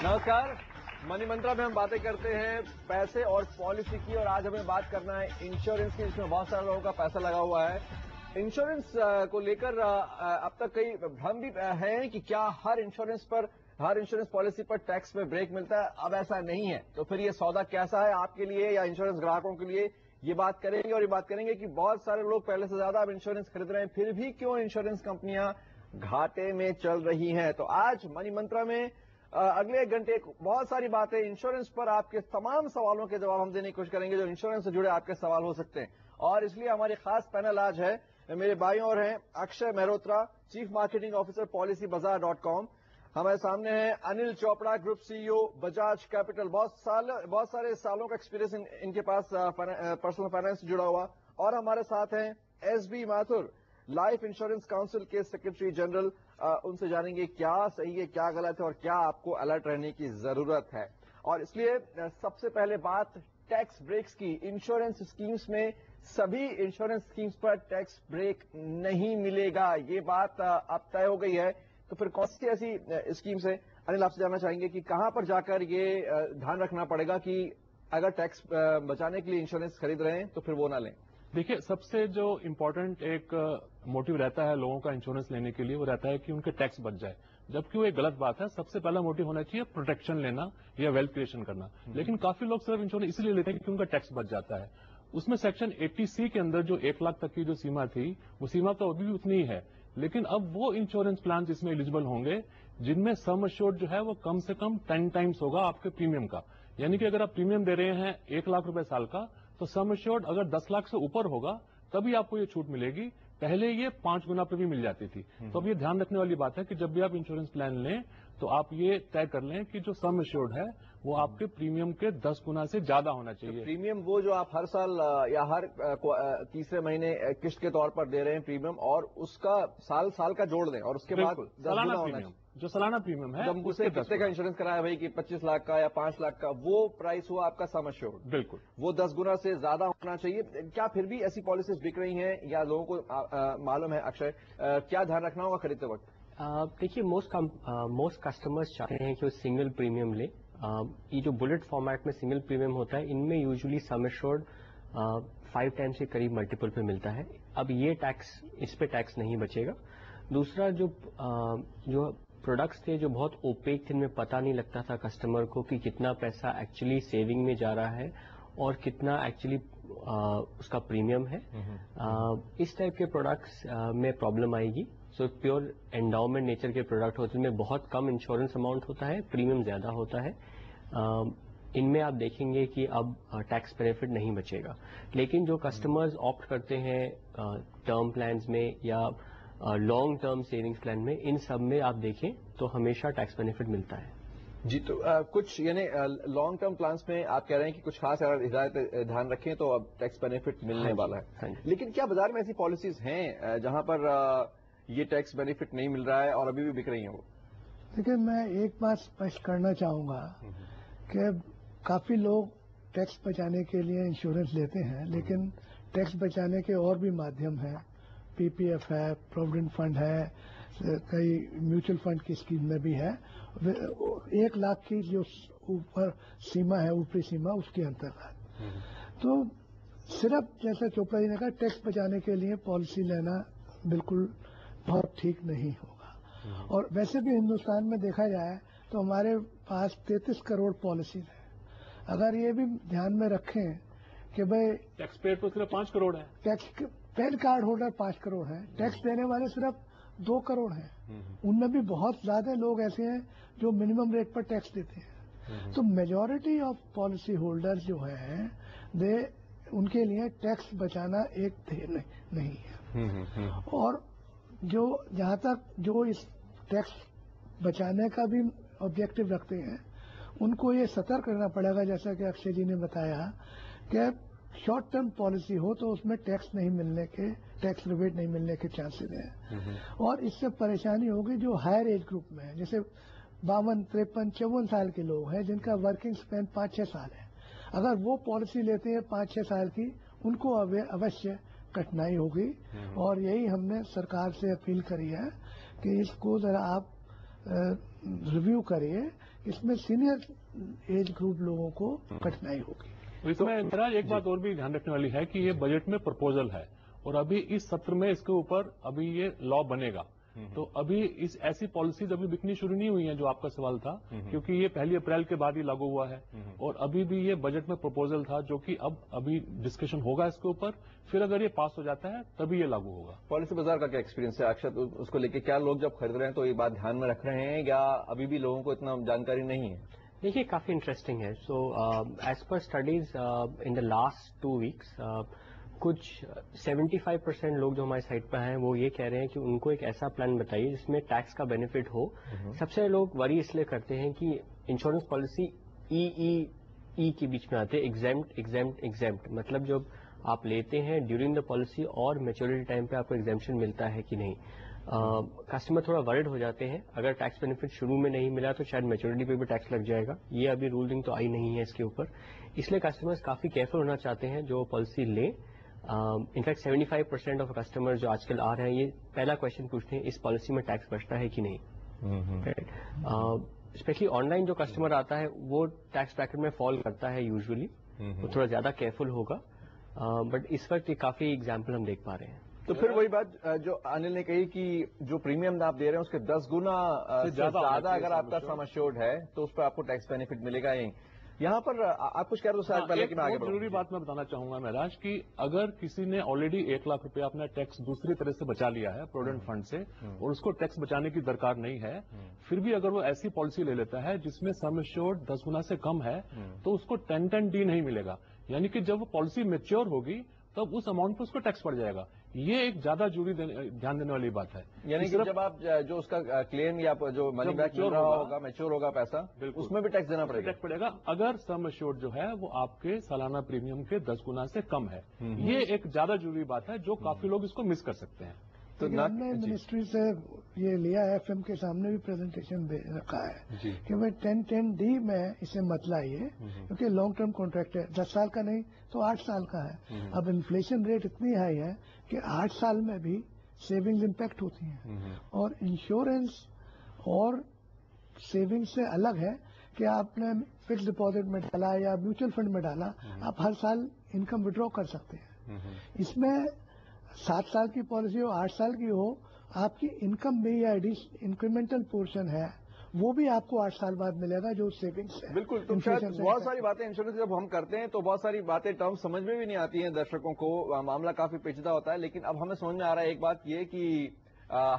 नमस्कार। मनी मंत्रा में हम बातें करते हैं पैसे और पॉलिसी की, और आज हमें बात करना है इंश्योरेंस की, जिसमें बहुत सारे लोगों का पैसा लगा हुआ है। इंश्योरेंस को लेकर अब तक कई भ्रम भी है कि क्या हर इंश्योरेंस पॉलिसी पर टैक्स में ब्रेक मिलता है। अब ऐसा नहीं है, तो फिर ये सौदा कैसा है आपके लिए या इंश्योरेंस ग्राहकों के लिए, ये बात करेंगे। और ये बात करेंगे कि बहुत सारे लोग पहले से ज्यादा अब इंश्योरेंस खरीद रहे हैं, फिर भी क्यों इंश्योरेंस कंपनियां घाटे में चल रही हैं। तो आज मनी मंत्रा में अगले एक घंटे बहुत सारी बातें इंश्योरेंस पर, आपके तमाम सवालों के जवाब हम देने की कोशिश करेंगे जो इंश्योरेंस से जुड़े आपके सवाल हो सकते हैं। और इसलिए हमारी खास पैनल आज है, मेरे बाईं ओर हैं Akshay Mehrotra, chief marketing officer policybazaar.com। हमारे सामने हैं Anil Chopra, group CEO Bajaj capital. बहुत सारे सालों का एक्सपीरियंस इनके पास पर्सनल फाइनेंस से जुड़ा हुआ। और हमारे साथ हैं SB Mathur, life insurance council के सेक्रेटरी जनरल। उनसे जानेंगे क्या सही है, क्या गलत है और क्या आपको अलर्ट रहने की जरूरत है। और इसलिए सबसे पहले बात टैक्स ब्रेक्स की। इंश्योरेंस स्कीम्स में सभी इंश्योरेंस स्कीम्स पर टैक्स ब्रेक नहीं मिलेगा, ये बात अब तय हो गई है। तो फिर कौन सी ऐसी स्कीम्स है, अनिल आपसे जानना चाहेंगे कि कहां पर जाकर ये ध्यान रखना पड़ेगा कि अगर टैक्स बचाने के लिए इंश्योरेंस खरीद रहे हैं तो फिर वो ना लें। देखिए, सबसे जो इम्पोर्टेंट एक मोटिव रहता है लोगों का इंश्योरेंस लेने के लिए, वो रहता है कि उनके टैक्स बच जाए, जबकि वो एक गलत बात है। सबसे पहला मोटिव होना चाहिए प्रोटेक्शन लेना या वेल्थ क्रिएशन करना। लेकिन काफी लोग सिर्फ इंश्योरेंस इसलिए लेते हैं कि उनका टैक्स बच जाता है। उसमें सेक्शन 80C के अंदर जो 1 लाख तक की जो सीमा थी, वो सीमा तो अभी भी उतनी ही है। लेकिन अब वो इंश्योरेंस प्लान इसमें एलिजिबल होंगे जिनमें सम एश्योर्ड जो है वो कम से कम 10 टाइम्स होगा आपके प्रीमियम का। यानी कि अगर आप प्रीमियम दे रहे हैं 1 लाख रुपए साल का, तो सम एश्योर्ड अगर 10 लाख से ऊपर होगा तभी आपको ये छूट मिलेगी। पहले ये 5 गुना पे भी मिल जाती थी। तो अब ये ध्यान रखने वाली बात है कि जब भी आप इंश्योरेंस प्लान लें तो आप ये तय कर लें कि जो सम एश्योर्ड है वो आपके प्रीमियम के 10 गुना से ज्यादा होना चाहिए। तो प्रीमियम वो जो आप हर साल या हर तीसरे महीने किस्त के तौर पर दे रहे हैं प्रीमियम, और उसका साल का जोड़ दें और उसके बाद 10 गुना होना चाहिए। जो सालाना प्रीमियम है, जब उससे कितने का इंश्योरेंस कराया भाई कि 25 लाख का या 5 लाख का, वो प्राइस हुआ आपका सम एश्योर्ड, बिल्कुल वो 10 गुना से ज्यादा होना चाहिए। क्या फिर भी ऐसी पॉलिसीज बिक रही हैं या लोगों को मालूम है? अक्षय, क्या ध्यान रखना होगा खरीदते वक्त? देखिए, मोस्ट कस्टमर्स चाहते हैं कि वो सिंगल प्रीमियम ले। ये जो बुलेट फॉर्मेट में सिंगल प्रीमियम होता है, इनमें यूजुअली सम एश्योर्ड 5 टाइम्स के करीब मल्टीपल पे मिलता है। अब ये टैक्स, इस पे टैक्स नहीं बचेगा। दूसरा, जो प्रोडक्ट्स थे जो बहुत ओपेक थे, इनमें पता नहीं लगता था कस्टमर को कि कितना पैसा एक्चुअली सेविंग में जा रहा है और कितना एक्चुअली उसका प्रीमियम है। इस टाइप के प्रोडक्ट्स में प्रॉब्लम आएगी। सो प्योर एंडाउमेंट नेचर के प्रोडक्ट होते हैं, इनमें बहुत कम इंश्योरेंस अमाउंट होता है, प्रीमियम ज्यादा होता है। इनमें आप देखेंगे कि अब टैक्स बेनिफिट नहीं बचेगा। लेकिन जो कस्टमर्स ऑप्ट करते हैं टर्म प्लान्स में या लॉन्ग टर्म सेविंग्स प्लान में, इन सब में आप देखें तो हमेशा टैक्स बेनिफिट मिलता है। जी, तो कुछ यानी लॉन्ग टर्म प्लान्स में आप कह रहे हैं कि कुछ खास अगर हिदायत ध्यान रखें तो अब टैक्स बेनिफिट मिलने वाला है। लेकिन क्या बाजार में ऐसी पॉलिसीज हैं जहां पर ये टैक्स बेनिफिट नहीं मिल रहा है और अभी भी बिक रही हैं वो? देखिए, मैं एक बात स्पष्ट करना चाहूंगा कि काफी लोग टैक्स बचाने के लिए इंश्योरेंस लेते हैं, लेकिन टैक्स बचाने के और भी माध्यम हैं। पीपीएफ है, प्रोविडेंट फंड है, कई म्यूचुअल फंड की स्कीम में भी है। 1 लाख की जो ऊपर सीमा है, ऊपरी सीमा, उसके अंतर्गत। तो सिर्फ जैसा चोपड़ा जी ने कहा, टैक्स बचाने के लिए पॉलिसी लेना बिल्कुल बहुत ठीक नहीं होगा। और वैसे भी हिंदुस्तान में देखा जाए तो हमारे पास 33 करोड़ पॉलिसीज है। अगर ये भी ध्यान में रखें कि भाई टैक्स पेड तो सिर्फ 5 करोड़ है, tax pan card holder 5 crore है, टैक्स देने वाले सिर्फ 2 करोड़ हैं। उनमें भी बहुत ज्यादा लोग ऐसे हैं जो मिनिमम रेट पर टैक्स देते हैं। तो मेजॉरिटी ऑफ पॉलिसी होल्डर्स जो हैं, उनके लिए टैक्स बचाना एक ध्येय नहीं है। और जहां तक जो इस टैक्स बचाने का भी ऑब्जेक्टिव रखते हैं, उनको ये सतर्क करना पड़ेगा, जैसा कि अक्षय जी ने बताया कि शॉर्ट टर्म पॉलिसी हो तो उसमें टैक्स रिबेट नहीं मिलने के चांसेस हैं। और इससे परेशानी होगी जो हायर एज ग्रुप में है, जैसे 52, 53, 54 साल के लोग हैं जिनका वर्किंग स्पैन 5-6 साल है। अगर वो पॉलिसी लेते हैं 5-6 साल की, उनको अवश्य कठिनाई होगी। और यही हमने सरकार से अपील करी है कि इसको जरा आप रिव्यू करिए, इसमें सीनियर एज ग्रुप लोगों को कठिनाई होगी। तो इसमें मेरा एक बात और भी ध्यान रखने वाली है कि ये बजट में प्रपोजल है और अभी इस सत्र में इसके ऊपर अभी ये लॉ बनेगा। तो अभी इस ऐसी पॉलिसीज अभी बिकनी शुरू नहीं हुई हैं, जो आपका सवाल था, क्योंकि ये 1 अप्रैल के बाद ही लागू हुआ है और अभी भी ये बजट में प्रपोजल था, जो कि अब अभी डिस्कशन होगा इसके ऊपर, फिर अगर ये पास हो जाता है तभी ये लागू होगा। पॉलिसी बाजार का क्या एक्सपीरियंस है अक्षत, उसको लेके क्या लोग जब खरीद रहे हैं तो ये बात ध्यान में रख रहे हैं या अभी भी लोगों को इतना जानकारी नहीं है? देखिए, काफी इंटरेस्टिंग है। So as per studies in the last 2 weeks कुछ 75% लोग जो हमारे साइट पर हैं वो ये कह रहे हैं कि उनको एक ऐसा प्लान बताइए जिसमें टैक्स का बेनिफिट हो। सबसे लोग वरी इसलिए करते हैं कि इंश्योरेंस पॉलिसी ई के बीच में आते हैं, एग्जेम्प्ट, मतलब जब आप लेते हैं ड्यूरिंग द पॉलिसी और मैच्योरिटी टाइम पे आपको एग्जेम्पशन मिलता है कि नहीं। कस्टमर थोड़ा वरिड हो जाते हैं, अगर टैक्स बेनिफिट शुरू में नहीं मिला तो शायद मैच्योरिटी पे भी टैक्स लग जाएगा। ये अभी रूलिंग तो आई नहीं है इसके ऊपर, इसलिए कस्टमर्स काफी केयरफुल होना चाहते हैं जो पॉलिसी लें। इनफैक्ट 75% ऑफ कस्टमर जो आजकल आ रहे हैं, ये पहला क्वेश्चन पूछते हैं इस पॉलिसी में टैक्स बचता है कि नहीं। स्पेशली ऑनलाइन जो कस्टमर आता है वो टैक्स ब्रैकेट में फॉल करता है यूजुअली, तो थोड़ा ज्यादा केयरफुल होगा। बट इस वक्त ये काफी एग्जाम्पल हम देख पा रहे हैं। तो फिर वही बात जो अनिल ने कही कि जो प्रीमियम आप दे रहे हैं उसके 10 गुना से ज्यादा अगर आपका सम एश्योर्ड है तो उस पर आपको टैक्स बेनिफिट मिलेगा ही। यहाँ पर आप कुछ कह रहे हो पहले कि मैं आगे बढ़ूं। जरूरी बात मैं बताना चाहूंगा महराज कि अगर किसी ने ऑलरेडी 1 लाख रुपया अपना टैक्स दूसरी तरह से बचा लिया है प्रोविडेंट फंड से और उसको टैक्स बचाने की दरकार नहीं है, फिर भी अगर वो ऐसी पॉलिसी ले लेता है जिसमें सम एश्योर्ड 10 गुना से कम है तो उसको 1010D नहीं मिलेगा। यानी कि जब वो पॉलिसी मैच्योर होगी तब उस अमाउंट पर उसको टैक्स पड़ जाएगा। ये एक ज्यादा जरूरी ध्यान देने वाली बात है। यानी कि जब आप जो उसका क्लेम या जो मनी बैक मिल रहा होगा, मैच्योर होगा पैसा, उसमें भी टैक्स देना पड़ेगा। टैक्स पड़ेगा अगर सम एश्योर्ड जो है वो आपके सालाना प्रीमियम के 10 गुना से कम है। ये एक ज्यादा जरूरी बात है जो काफी लोग इसको मिस कर सकते हैं। तो हमने मिनिस्ट्री से ये लिया है, FM के सामने भी प्रेजेंटेशन रखा है कि भाई 1010D में इसे मत लाइए, क्योंकि लॉन्ग टर्म कॉन्ट्रैक्ट है, 10 साल का नहीं तो 8 साल का है। अब इन्फ्लेशन रेट इतनी हाई है कि 8 साल में भी सेविंग्स इम्पैक्ट होती हैं। और इंश्योरेंस और सेविंग्स से अलग है कि आपने फिक्स डिपॉजिट में डाला या म्यूचुअल फंड में डाला, आप हर साल इनकम विड्रॉ कर सकते हैं। इसमें 7 साल की पॉलिसी हो, 8 साल की हो, आपकी इनकम भी या इंक्रीमेंटल पोर्शन है वो भी आपको 8 साल बाद मिलेगा जो सेविंग्स है। बिल्कुल। तो शायद बहुत सारी बातें इंश्योरेंस जब हम करते हैं तो बहुत सारी बातें टर्म समझ में भी नहीं आती हैं दर्शकों को, मामला काफी पेचीदा होता है। लेकिन अब हमें समझ में आ रहा है एक बात ये कि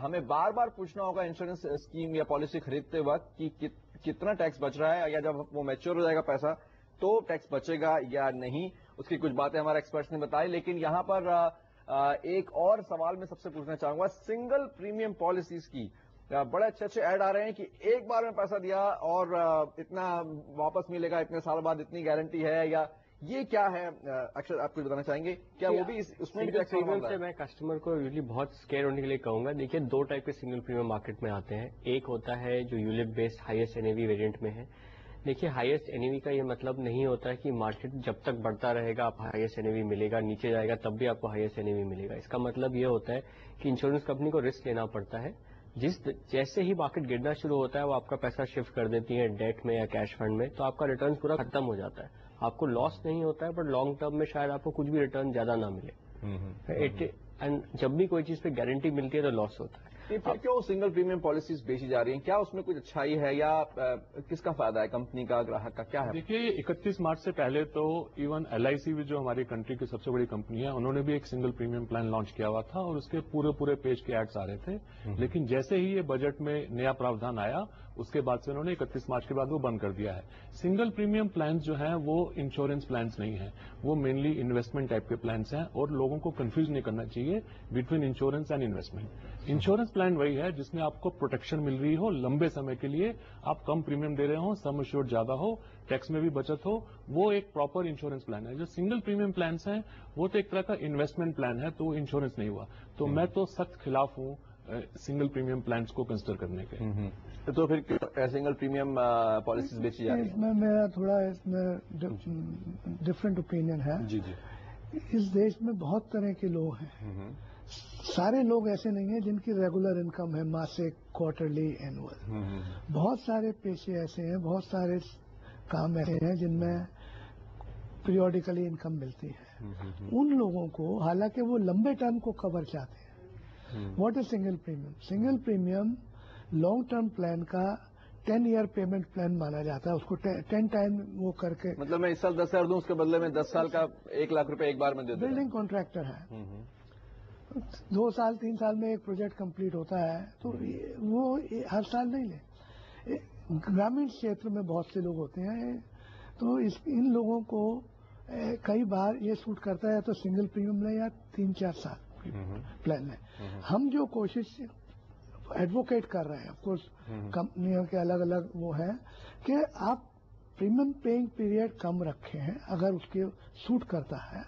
हमें बार बार पूछना होगा इंश्योरेंस स्कीम या पॉलिसी खरीदते वक्त कि कितना टैक्स बच रहा है, या जब वो मैच्योर हो जाएगा पैसा तो टैक्स बचेगा या नहीं। उसकी कुछ बातें हमारे एक्सपर्ट्स ने बताई। लेकिन यहाँ पर एक और सवाल मैं सबसे पूछना चाहूंगा, सिंगल प्रीमियम पॉलिसीज की बड़े अच्छे ऐड आ रहे हैं कि एक बार में पैसा दिया और इतना वापस मिलेगा, इतने साल बाद इतनी गारंटी है, या ये क्या है? अक्षर आप कुछ बताना चाहेंगे क्या? वो भी उसमें भी टैक्स प्रीमियम से मैं कस्टमर को यूजुअली बहुत स्केयर होने के लिए कहूंगा। देखिए, 2 टाइप के सिंगल प्रीमियम मार्केट में आते हैं। एक होता है जो ULIP based highest NAV variant में है। देखिए, हाईएस्ट एनएवी का ये मतलब नहीं होता है कि मार्केट जब तक बढ़ता रहेगा आप हाईएस्ट एनएवी मिलेगा, नीचे जाएगा तब भी आपको हाईएस्ट एनएवी मिलेगा। इसका मतलब ये होता है कि इंश्योरेंस कंपनी को रिस्क लेना पड़ता है। जैसे ही मार्केट गिरना शुरू होता है वो आपका पैसा शिफ्ट कर देती है डेट में या कैश फंड में, तो आपका रिटर्न पूरा खत्म हो जाता है। आपको लॉस नहीं होता है, बट लॉन्ग टर्म में शायद आपको कुछ भी रिटर्न ज्यादा ना मिले। एंड जब भी कोई चीज पे गारंटी मिलती है तो लॉस होता है। फिर क्यों सिंगल प्रीमियम पॉलिसीज बेची जा रही हैं? क्या उसमें कुछ अच्छाई है या किसका फायदा है, कंपनी का, ग्राहक का, क्या है? देखिए, 31 मार्च से पहले तो इवन LIC भी जो हमारी कंट्री की सबसे बड़ी कंपनी है, उन्होंने भी एक सिंगल प्रीमियम प्लान लॉन्च किया हुआ था और उसके पूरे पेज के एड्स आ रहे थे। लेकिन जैसे ही ये बजट में नया प्रावधान आया उसके बाद से उन्होंने 31 मार्च के बाद वो बंद कर दिया है। सिंगल प्रीमियम प्लान्स जो हैं वो इंश्योरेंस प्लान्स नहीं है, वो मेनली इन्वेस्टमेंट टाइप के प्लान्स हैं और लोगों को कंफ्यूज नहीं करना चाहिए between insurance and investment. Insurance plan वही है जिसमें आपको प्रोटेक्शन मिल रही हो लंबे समय के लिए, आप कम प्रीमियम दे रहे हो, सम एश्योर्ड ज्यादा हो, टैक्स में भी बचत हो, वो एक प्रॉपर इंश्योरेंस प्लान है। जो सिंगल प्रीमियम प्लान्स हैं वो तो एक तरह का इन्वेस्टमेंट प्लान है, तो इंश्योरेंस नहीं हुआ। तो मैं तो सख्त खिलाफ हूं सिंगल प्रीमियम प्लान्स को कंसिडर करने के। तो फिर सिंगल प्रीमियम पॉलिसीज बेची जा रही है? इसमें मेरा थोड़ा डिफरेंट ओपिनियन है। जी जी। इस देश में बहुत तरह के लोग हैं। सारे लोग ऐसे नहीं हैं जिनकी रेगुलर इनकम है, मासिक, क्वार्टरली, एनुअल। बहुत सारे पेशे ऐसे हैं, बहुत सारे काम ऐसे हैं जिनमें पीरियोडिकली इनकम मिलती है। उन लोगों को, हालांकि वो लंबे टर्म को कवर चाहते हैं। What is single premium? Single premium long term plan का 10 ईयर पेमेंट प्लान माना जाता है। उसको 10 टाइम वो करके, मतलब मैं इस साल 10,000 दूं, उसके बदले में 10 साल का 1 लाख रुपए एक बार में दे दूं। बिल्डिंग कॉन्ट्रैक्टर है, 2 साल 3 साल में एक प्रोजेक्ट कंप्लीट होता है, तो वो हर साल नहीं ले। ग्रामीण क्षेत्र में बहुत से लोग होते हैं, तो इन लोगों को कई बार ये सूट करता है तो सिंगल प्रीमियम ले या 3-4 साल प्लान में। हम जो कोशिश एडवोकेट कर रहे हैं, ऑफकोर्स कंपनियों के अलग अलग वो है कि आप प्रीमियम पेइंग पीरियड कम रखे हैं अगर उसके सूट करता है,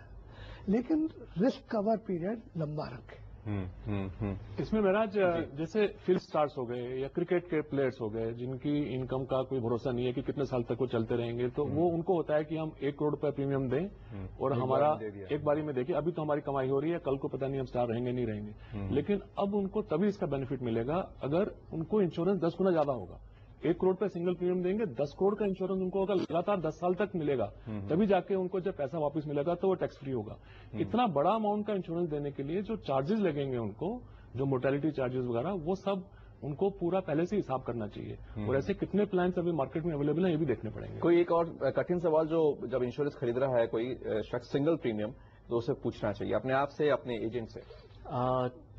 लेकिन रिस्क कवर पीरियड लंबा रखें। इसमें महाराज जैसे फिल्म स्टार्स हो गए या क्रिकेट के प्लेयर्स हो गए जिनकी इनकम का कोई भरोसा नहीं है कि कितने साल तक वो चलते रहेंगे, तो वो उनको होता है कि हम 1 करोड़ रुपए प्रीमियम दें और हमारा एक बारी में देखिए, अभी तो हमारी कमाई हो रही है, कल को पता नहीं हम स्टार रहेंगे नहीं रहेंगे, लेकिन अब उनको तभी इसका बेनिफिट मिलेगा अगर उनको इंश्योरेंस 10 गुना ज्यादा होगा। 1 करोड़ पे सिंगल प्रीमियम देंगे, 10 करोड़ का इंश्योरेंस उनको अगर लगातार 10 साल तक मिलेगा, तभी जाके उनको जब पैसा वापस मिलेगा तो वो टैक्स फ्री होगा। इतना बड़ा अमाउंट का इंश्योरेंस देने के लिए जो चार्जेस लगेंगे उनको, जो मोर्टेलिटी चार्जेस वगैरह, वो सब उनको पूरा पहले से हिसाब करना चाहिए। और ऐसे कितने प्लान्स अभी मार्केट में अवेलेबल है ये भी देखने पड़ेंगे। कोई एक और कठिन सवाल जो जब इंश्योरेंस खरीद रहा है कोई शख्स सिंगल प्रीमियम, तो उसे पूछना चाहिए अपने आप से, अपने एजेंट से।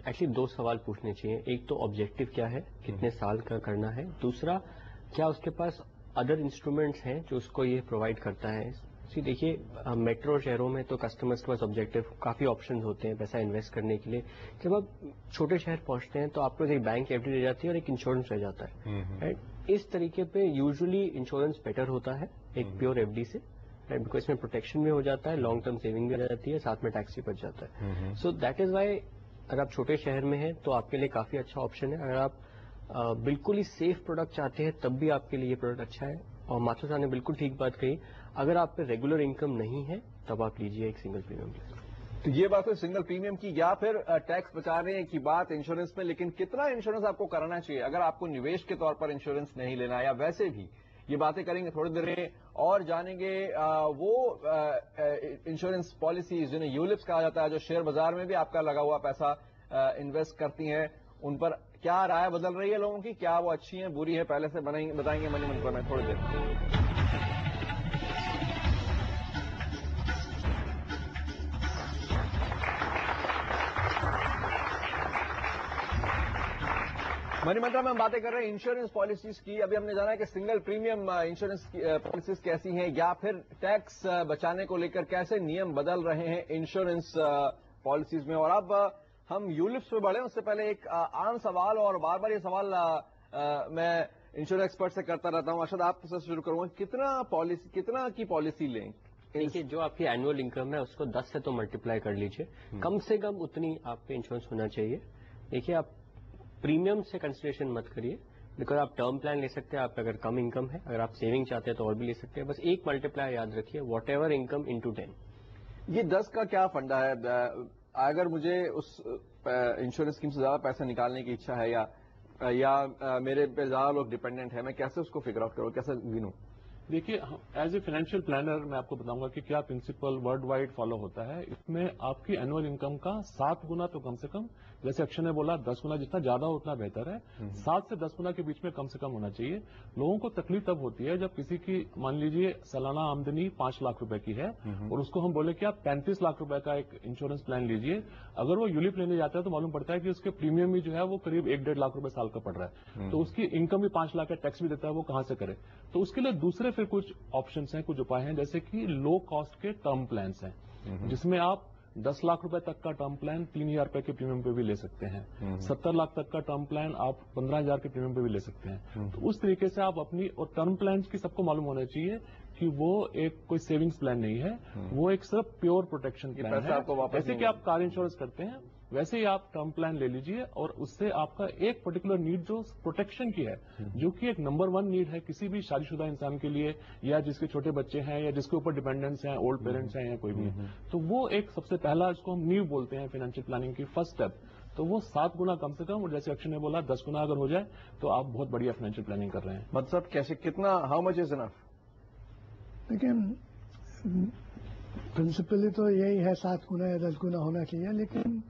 एक्चुअली 2 सवाल पूछने चाहिए। एक तो ऑब्जेक्टिव क्या है, कितने साल का करना है, दूसरा क्या उसके पास अदर इंस्ट्रूमेंट्स हैं जो उसको ये प्रोवाइड करता है। देखिए मेट्रो शहरों में तो कस्टमर्स के पास ऑब्जेक्टिव काफी ऑप्शंस होते हैं पैसा इन्वेस्ट करने के लिए। जब आप छोटे शहर पहुंचते हैं तो आपको एक बैंक एफडी रह जाती है और एक इंश्योरेंस रह जाता है, राइट। इस तरीके पे यूजुअली इंश्योरेंस बेटर होता है एक प्योर एफडी से, राइट, बिकॉज इसमें प्रोटेक्शन भी हो जाता है, लॉन्ग टर्म सेविंग भी हो जाती है, साथ में टैक्स भी बच जाता है। सो दैट इज वाई अगर आप छोटे शहर में हैं तो आपके लिए काफी अच्छा ऑप्शन है। अगर आप बिल्कुल ही सेफ प्रोडक्ट चाहते हैं तब भी आपके लिए ये प्रोडक्ट अच्छा है। और माथुर साहब ने बिल्कुल ठीक बात कही, अगर आप पे रेगुलर इनकम नहीं है तब आप लीजिए एक सिंगल प्रीमियम। तो ये बात है सिंगल प्रीमियम की, या फिर टैक्स बचाने की बात इंश्योरेंस में, लेकिन कितना इंश्योरेंस आपको कराना चाहिए अगर आपको निवेश के तौर पर इंश्योरेंस नहीं लेना, या वैसे भी ये बातें करेंगे थोड़ी देर में और जानेंगे वो इंश्योरेंस पॉलिसीज जिन्हें यूलिप्स कहा जाता है, जो शेयर बाजार में भी आपका लगा हुआ पैसा इन्वेस्ट करती हैं, उन पर क्या राय बदल रही है लोगों की, क्या वो अच्छी हैं बुरी है, पहले से बताएंगे मनी मंत्र में थोड़ी देर। मनी मंत्र में हम बातें कर रहे हैं इंश्योरेंस पॉलिसीज की। अभी हमने जाना है कि सिंगल प्रीमियम इंश्योरेंस पॉलिसीज कैसी हैं, या फिर टैक्स बचाने को लेकर कैसे नियम बदल रहे हैं इंश्योरेंस पॉलिसीज में। और अब हम यूलिप्स पे बढ़े, उससे पहले एक आम सवाल, और बार बार ये सवाल मैं इंश्योरेंस एक्सपर्ट से करता रहता हूं, अरशद आपसे शुरू करूंगा, कितना की पॉलिसी लें? देखिए जो आपकी एनुअल इनकम है उसको 10 से तो मल्टीप्लाई कर लीजिए, कम से कम उतनी आप पे इंश्योरेंस होना चाहिए। देखिए आप प्रीमियम से कंसिडरेशन मत करिए, बिकॉज आप टर्म प्लान ले सकते हैं, आप अगर कम इनकम है, अगर आप सेविंग चाहते हैं तो और भी ले सकते हैं। बस एक मल्टीप्लाई याद रखिए, वॉट एवर इनकम इंटू 10। ये 10 का क्या फंडा है? अगर मुझे उस इंश्योरेंस स्कीम से ज्यादा पैसा निकालने की इच्छा है, या मेरे पे ज्यादा लोग डिपेंडेंट है, मैं कैसे उसको फिगर आउट करूं, कैसे गिनूं? देखिए एज ए फाइनेंशियल प्लानर मैं आपको बताऊंगा कि क्या प्रिंसिपल वर्ल्ड वाइड फॉलो होता है। इसमें आपकी एनुअल इनकम का 7 गुना तो कम से कम, जैसे अक्षय ने बोला 10 गुना, जितना ज्यादा हो उतना बेहतर है, 7 से 10 गुना के बीच में कम से कम होना चाहिए। लोगों को तकलीफ तब होती है जब किसी की मान लीजिए सालाना आमदनी 5 लाख रुपए की है और उसको हम बोले कि आप 35 लाख रुपए का एक इंश्योरेंस प्लान लीजिए, अगर वो यूलिप लेने जाता है तो मालूम पड़ता है कि उसके प्रीमियम भी जो है वो करीब 1-1.5 लाख रुपए साल का पड़ रहा है, तो उसकी इनकम भी 5 लाख है, टैक्स भी देता है, वो कहां से करे? तो उसके लिए दूसरे फिर कुछ ऑप्शंस हैं, कुछ उपाय हैं, जैसे कि लो कॉस्ट के टर्म प्लान्स हैं, जिसमें आप 10 लाख रुपए तक का टर्म प्लान 3,000 रुपए के प्रीमियम पे भी ले सकते हैं, 70 लाख तक का टर्म प्लान आप 15,000 के प्रीमियम पे भी ले सकते हैं। तो उस तरीके से आप अपनी, और टर्म प्लान की सबको मालूम होना चाहिए कि वो एक कोई सेविंग्स प्लान नहीं है, वो एक सिर्फ प्योर प्रोटेक्शन प्लान पैसा आपको है। वापस जैसे कि आप कार इंश्योरेंस करते हैं वैसे ही आप टर्म प्लान ले लीजिए और उससे आपका एक पर्टिकुलर नीड जो प्रोटेक्शन की है, जो कि एक नंबर 1 नीड है किसी भी शादीशुदा इंसान के लिए, या जिसके छोटे बच्चे हैं, या जिसके ऊपर डिपेंडेंट्स हैं, ओल्ड पेरेंट्स हैं, या कोई भी है, तो वो एक सबसे पहला जिसको हम नींव बोलते हैं फाइनेंशियल प्लानिंग की फर्स्ट स्टेप, तो वो 7 गुना कम से कम, और जैसे अक्षय ने बोला 10 गुना अगर हो जाए तो आप बहुत बढ़िया फाइनेंशियल प्लानिंग कर रहे हैं। मतलब कैसे, कितना, हाउ मच इज इनफ? लेकिन प्रिंसिपली तो यही है 7 गुना या 10 गुना होना चाहिए, लेकिन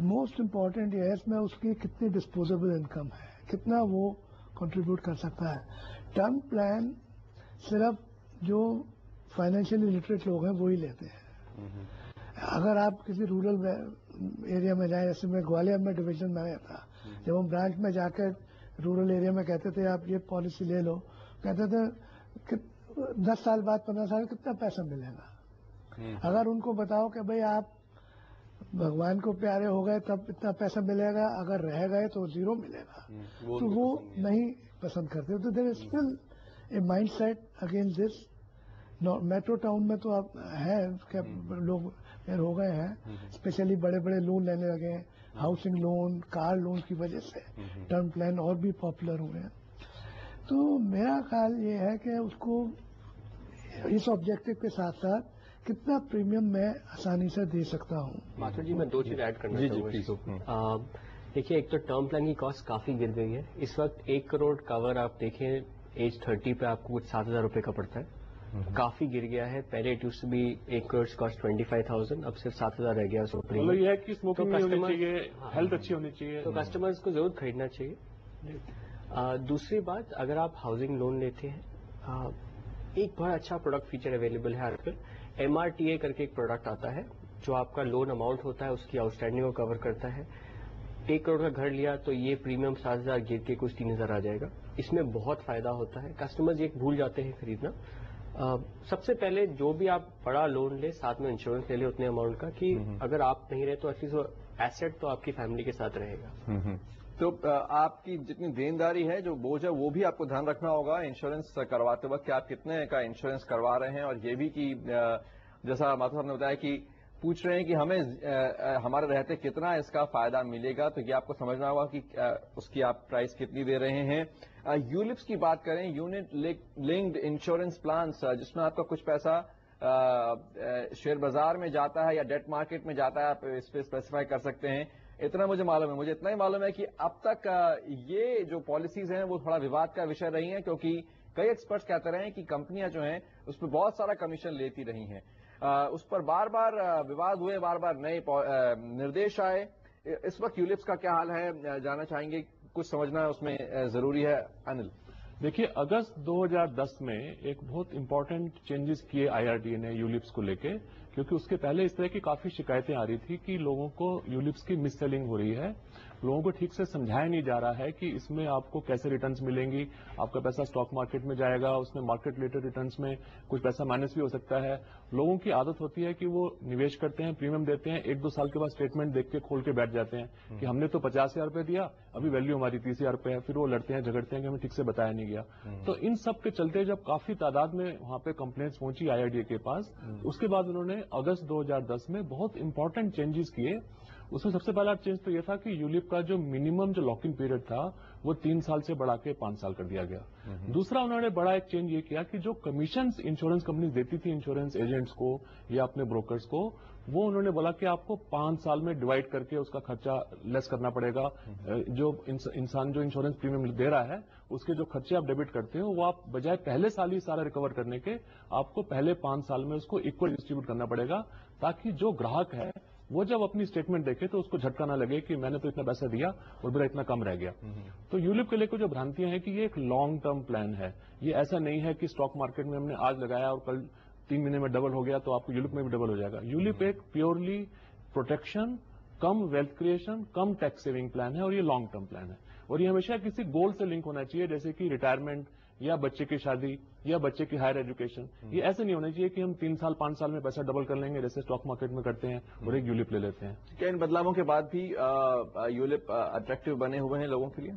मोस्ट इम्पॉर्टेंट ये है इसमें उसकी कितनी डिस्पोजेबल इनकम है, कितना वो कंट्रीब्यूट कर सकता है। टर्म प्लान सिर्फ जो फाइनेंशियली लिटरेट लोग हैं वो ही लेते हैं। अगर आप किसी रूरल एरिया में जाएं, जैसे मैं ग्वालियर में डिवीजन में आया था, जब हम ब्रांच में जाकर रूरल एरिया में कहते थे आप ये पॉलिसी ले लो, कहते थे कि 10 साल बाद 15 साल कितना पैसा मिलेगा। अगर उनको बताओ कि भाई आप भगवान को प्यारे हो गए तब इतना पैसा मिलेगा, अगर रह गए तो 0 मिलेगा, तो वो नहीं पसंद करते। तो there is still a mindset against this. Metro town में तो अब है क्या लोग हो गए हैं, स्पेशली बड़े बड़े लोन लेने लगे हैं, हाउसिंग लोन, कार लोन की वजह से टर्म प्लान और भी पॉपुलर हुए हैं। तो मेरा ख्याल ये है कि उसको इस ऑब्जेक्टिव के साथ साथ कितना प्रीमियम मैं आसानी से दे सकता हूँ। माथुर जी, मैं 2 चीज ऐड करना चाहूँगा। देखिए, एक तो टर्म प्लान की कॉस्ट काफी गिर गई है। इस वक्त 1 करोड़ कवर आप देखें एज 30 पे आपको कुछ 7,000 रुपए का पड़ता है, काफी गिर गया है। पहले it used to be 1 crore cost 25,000, अब सिर्फ 7,000 रह गया। मतलब ये है कि स्मोकिंग नहीं होनी चाहिए, हेल्थ अच्छी होनी चाहिए, तो कस्टमर्स को जरूर खरीदना चाहिए। दूसरी बात, अगर आप हाउसिंग लोन लेते हैं, एक बड़ा अच्छा प्रोडक्ट फीचर अवेलेबल है आजकल। MRTA करके एक प्रोडक्ट आता है जो आपका लोन अमाउंट होता है उसकी आउटस्टैंडिंग को कवर करता है। 1 करोड़ का घर लिया तो ये प्रीमियम 7,000 गिर के कुछ 3,000 आ जाएगा। इसमें बहुत फायदा होता है। कस्टमर्स ये भूल जाते हैं खरीदना। सबसे पहले जो भी आप बड़ा लोन ले, साथ में इंश्योरेंस ले ले उतने अमाउंट का, कि अगर आप नहीं रहे तो एटलीस्ट वो एसेट तो आपकी फैमिली के साथ रहेगा। तो आपकी जितनी देनदारी है, जो बोझ है, वो भी आपको ध्यान रखना होगा इंश्योरेंस करवाते वक्त कि आप कितने का इंश्योरेंस करवा रहे हैं। और ये भी कि जैसा माथुर साहब ने बताया कि पूछ रहे हैं कि हमें हमारे रहते कितना इसका फायदा मिलेगा, तो ये आपको समझना होगा कि उसकी आप प्राइस कितनी दे रहे हैं। यूलिप्स की बात करें, यूनिट लिंक्ड इंश्योरेंस प्लान, जिसमें आपका कुछ पैसा शेयर बाजार में जाता है या डेट मार्केट में जाता है, आप इस पे स्पेसिफाई कर सकते हैं। इतना मुझे मालूम है, मुझे इतना ही मालूम है कि अब तक ये जो पॉलिसीज हैं वो थोड़ा विवाद का विषय रही हैं, क्योंकि कई एक्सपर्ट्स कहते रहे हैं कि कंपनियां जो हैं उस पर बहुत सारा कमीशन लेती रही हैं। उस पर बार बार विवाद हुए, बार बार नए निर्देश आए। इस वक्त यूलिप्स का क्या हाल है जानना चाहेंगे, कुछ समझना उसमें जरूरी है। अनिल, देखिए, अगस्त 2010 में एक बहुत इंपॉर्टेंट चेंजेस किए IRDA ने यूलिप्स को लेके, क्योंकि उसके पहले इस तरह की काफी शिकायतें आ रही थी कि लोगों को यूलिप्स की मिस सेलिंग हो रही है, लोगों को ठीक से समझाया नहीं जा रहा है कि इसमें आपको कैसे रिटर्न्स मिलेंगी, आपका पैसा स्टॉक मार्केट में जाएगा, उसमें मार्केट रिलेटेड रिटर्न्स में कुछ पैसा माइनस भी हो सकता है। लोगों की आदत होती है कि वो निवेश करते हैं, प्रीमियम देते हैं, 1-2 साल के बाद स्टेटमेंट देख के खोल के बैठ जाते हैं कि हमने तो 50,000 रुपए दिया, अभी वैल्यू हमारी 30,000 रुपए है। फिर वो लड़ते हैं, झगड़ते हैं कि हमें ठीक से बताया नहीं गया। तो इन सब के चलते जब काफी तादाद में वहां पे कंप्लेंट्स पहुंची IRDA के पास, उसके बाद उन्होंने अगस्त 2010 में बहुत इंपॉर्टेंट चेंजेस किए। उसमें सबसे पहला चेंज तो यह था कि यूलिप का जो मिनिमम जो लॉकिंग पीरियड था वो 3 साल से बढ़ा के 5 साल कर दिया गया। दूसरा, उन्होंने बड़ा एक चेंज ये किया कि जो कमीशन इंश्योरेंस कंपनी देती थी इंश्योरेंस एजेंट्स को या अपने ब्रोकर्स को, वो उन्होंने बोला कि आपको 5 साल में डिवाइड करके उसका खर्चा लेस करना पड़ेगा। जो इंसान जो इंश्योरेंस प्रीमियम दे रहा है उसके जो खर्चे आप डेबिट करते हो वो आप बजाय पहले साल ही सारा रिकवर करने के, आपको पहले 5 साल में उसको इक्वल डिस्ट्रीब्यूट करना पड़ेगा, ताकि जो ग्राहक है वो जब अपनी स्टेटमेंट देखे तो उसको झटका ना लगे कि मैंने तो इतना पैसा दिया और मेरा इतना कम रह गया। तो यूलिप के लेकर जो भ्रांतियां हैं कि ये एक लॉन्ग टर्म प्लान है, ये ऐसा नहीं है कि स्टॉक मार्केट में हमने आज लगाया और कल 3 महीने में डबल हो गया तो आपको यूलिप में भी डबल हो जाएगा। यूलिप एक प्योरली प्रोटेक्शन कम वेल्थ क्रिएशन कम टैक्स सेविंग प्लान है और ये लॉन्ग टर्म प्लान है, और ये हमेशा किसी गोल से लिंक होना चाहिए, जैसे कि रिटायरमेंट या बच्चे की शादी या बच्चे की हायर एजुकेशन। ये ऐसे नहीं होना चाहिए कि हम 3 साल 5 साल में पैसा डबल कर लेंगे जैसे स्टॉक मार्केट में करते हैं और एक यूलिप ले लेते हैं। क्या इन बदलावों के बाद भी यूलिप अट्रैक्टिव बने हुए हैं लोगों के लिए?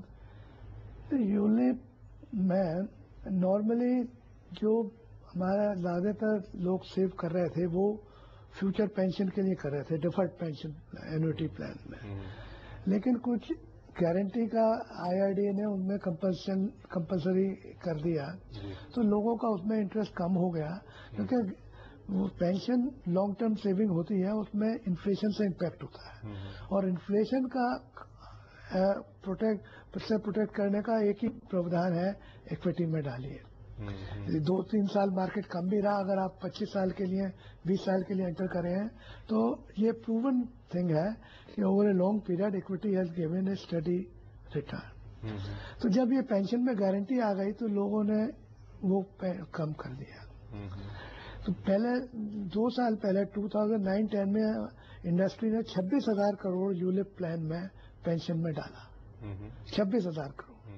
यूलिप में नॉर्मली जो ہمارا زیادہ تر لوگ سیو کر رہے تھے وہ فیوچر پینشن کے لیے کر رہے تھے، ڈیفرڈ پینشن اینوٹی پلان میں، لیکن کچھ گارنٹی کا IRDA نے ان میں کمپلسری کر دیا تو لوگوں کا اس میں انٹرسٹ کم ہو گیا، کیونکہ وہ پینشن لانگ ٹرم سیونگ ہوتی ہے، اس میں انفلیشن سے امپیکٹ ہوتا ہے، اور انفلیشن کا پروٹیکٹ کرنے کا ایک ہی پروودھان ہے، ایکویٹی میں ڈالیے۔ 2-3 سال مارکیٹ کم بھی رہا، اگر آپ 25 سال کے لیے 20 سال کے لیے انٹر کرے ہیں تو یہ پروون تھنگ ہے کہ over a long period equity has given a study return. تو جب یہ پینشن میں گارنٹی آ گئی تو لوگوں نے وہ کم کر دیا۔ تو پہلے 2 سال پہلے 2009-10 میں انڈسٹری نے 26,000 کروڑ یولپ پلان میں پینشن میں ڈالا، 26,000 کروڑ،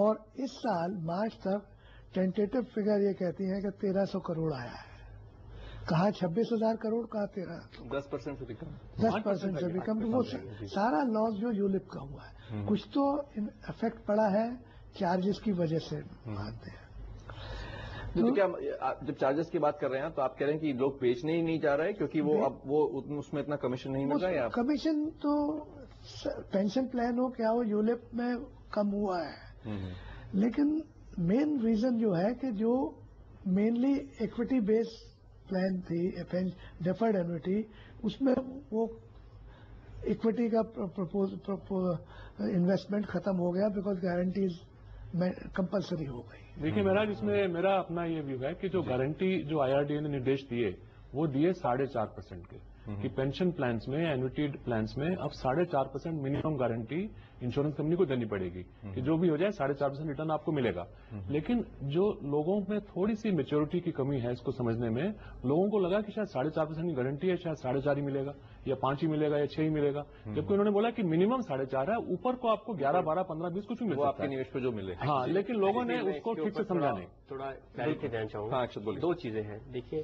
اور اس سال مارچ تک ٹینٹیٹو فگر یہ کہتی ہے کہ 1,300 کروڑ آیا ہے۔ کہاں 26,000 کروڑ، کہاں 1300، 10% سے بھی کم، 10% سے بھی کم۔ تو وہ سارا لاس جو یولپ کا ہوا ہے، کچھ تو افیکٹ پڑا ہے چارجز کی وجہ سے مانتے ہیں۔ کیا جب چارجز کی بات کر رہے ہیں تو آپ کہہ رہے ہیں کہ لوگ بیچنے ہی نہیں جا رہے کیونکہ وہ اب وہ اس میں اتنا کمیشن نہیں مل رہا ہے؟ کمیشن تو پینشن پلان ہو کیا ہو یولپ میں کم ہوا ہے، لیکن مین ریزن جو ہے کہ جو مینلی ایکوٹی بیس پلان تھی ڈیفرڈ اینوٹی، اس میں وہ ایکوٹی کا انویسٹمنٹ ختم ہو گیا بیکاز گارنٹیز کمپلسری ہو گئی۔ دیکھیے میرا جس میں میرا اپنا یہ ویو ہے کہ جو گارنٹی جو IRDA نے نردیش دیے وہ دیے 4.5% کے، کہ پینشن پلانس میں اینوٹیڈ پلانس میں اب 4.5% منیمم گارنٹی انشورنس کمپنی کو دینی پڑے گی کہ جو بھی ہو جائے 4.5% ریٹرن آپ کو ملے گا۔ لیکن جو لوگوں میں تھوڑی سی میچورٹی کی کمی ہے اس کو سمجھنے میں، لوگوں کو لگا کہ شاید 4.5% کی گارنٹی ہے، شاید 4.5 ہی ملے گا یا 5 ہی ملے گا یا 6 ہی ملے گا، جبکہ انہوں نے بولا کہ منیمم 4.5 ہے، اوپر کو آپ کو 11, 12, 15, 20 کچھ بھی مل آپ کے نویش پہ جو ملے۔ ہاں، لیکن لوگوں نے اس کو ٹھیک سے سمجھا نہیں۔ تھوڑا کلیئرٹی دینا چاہوں گا، 2 چیزیں ہیں۔ دیکھیے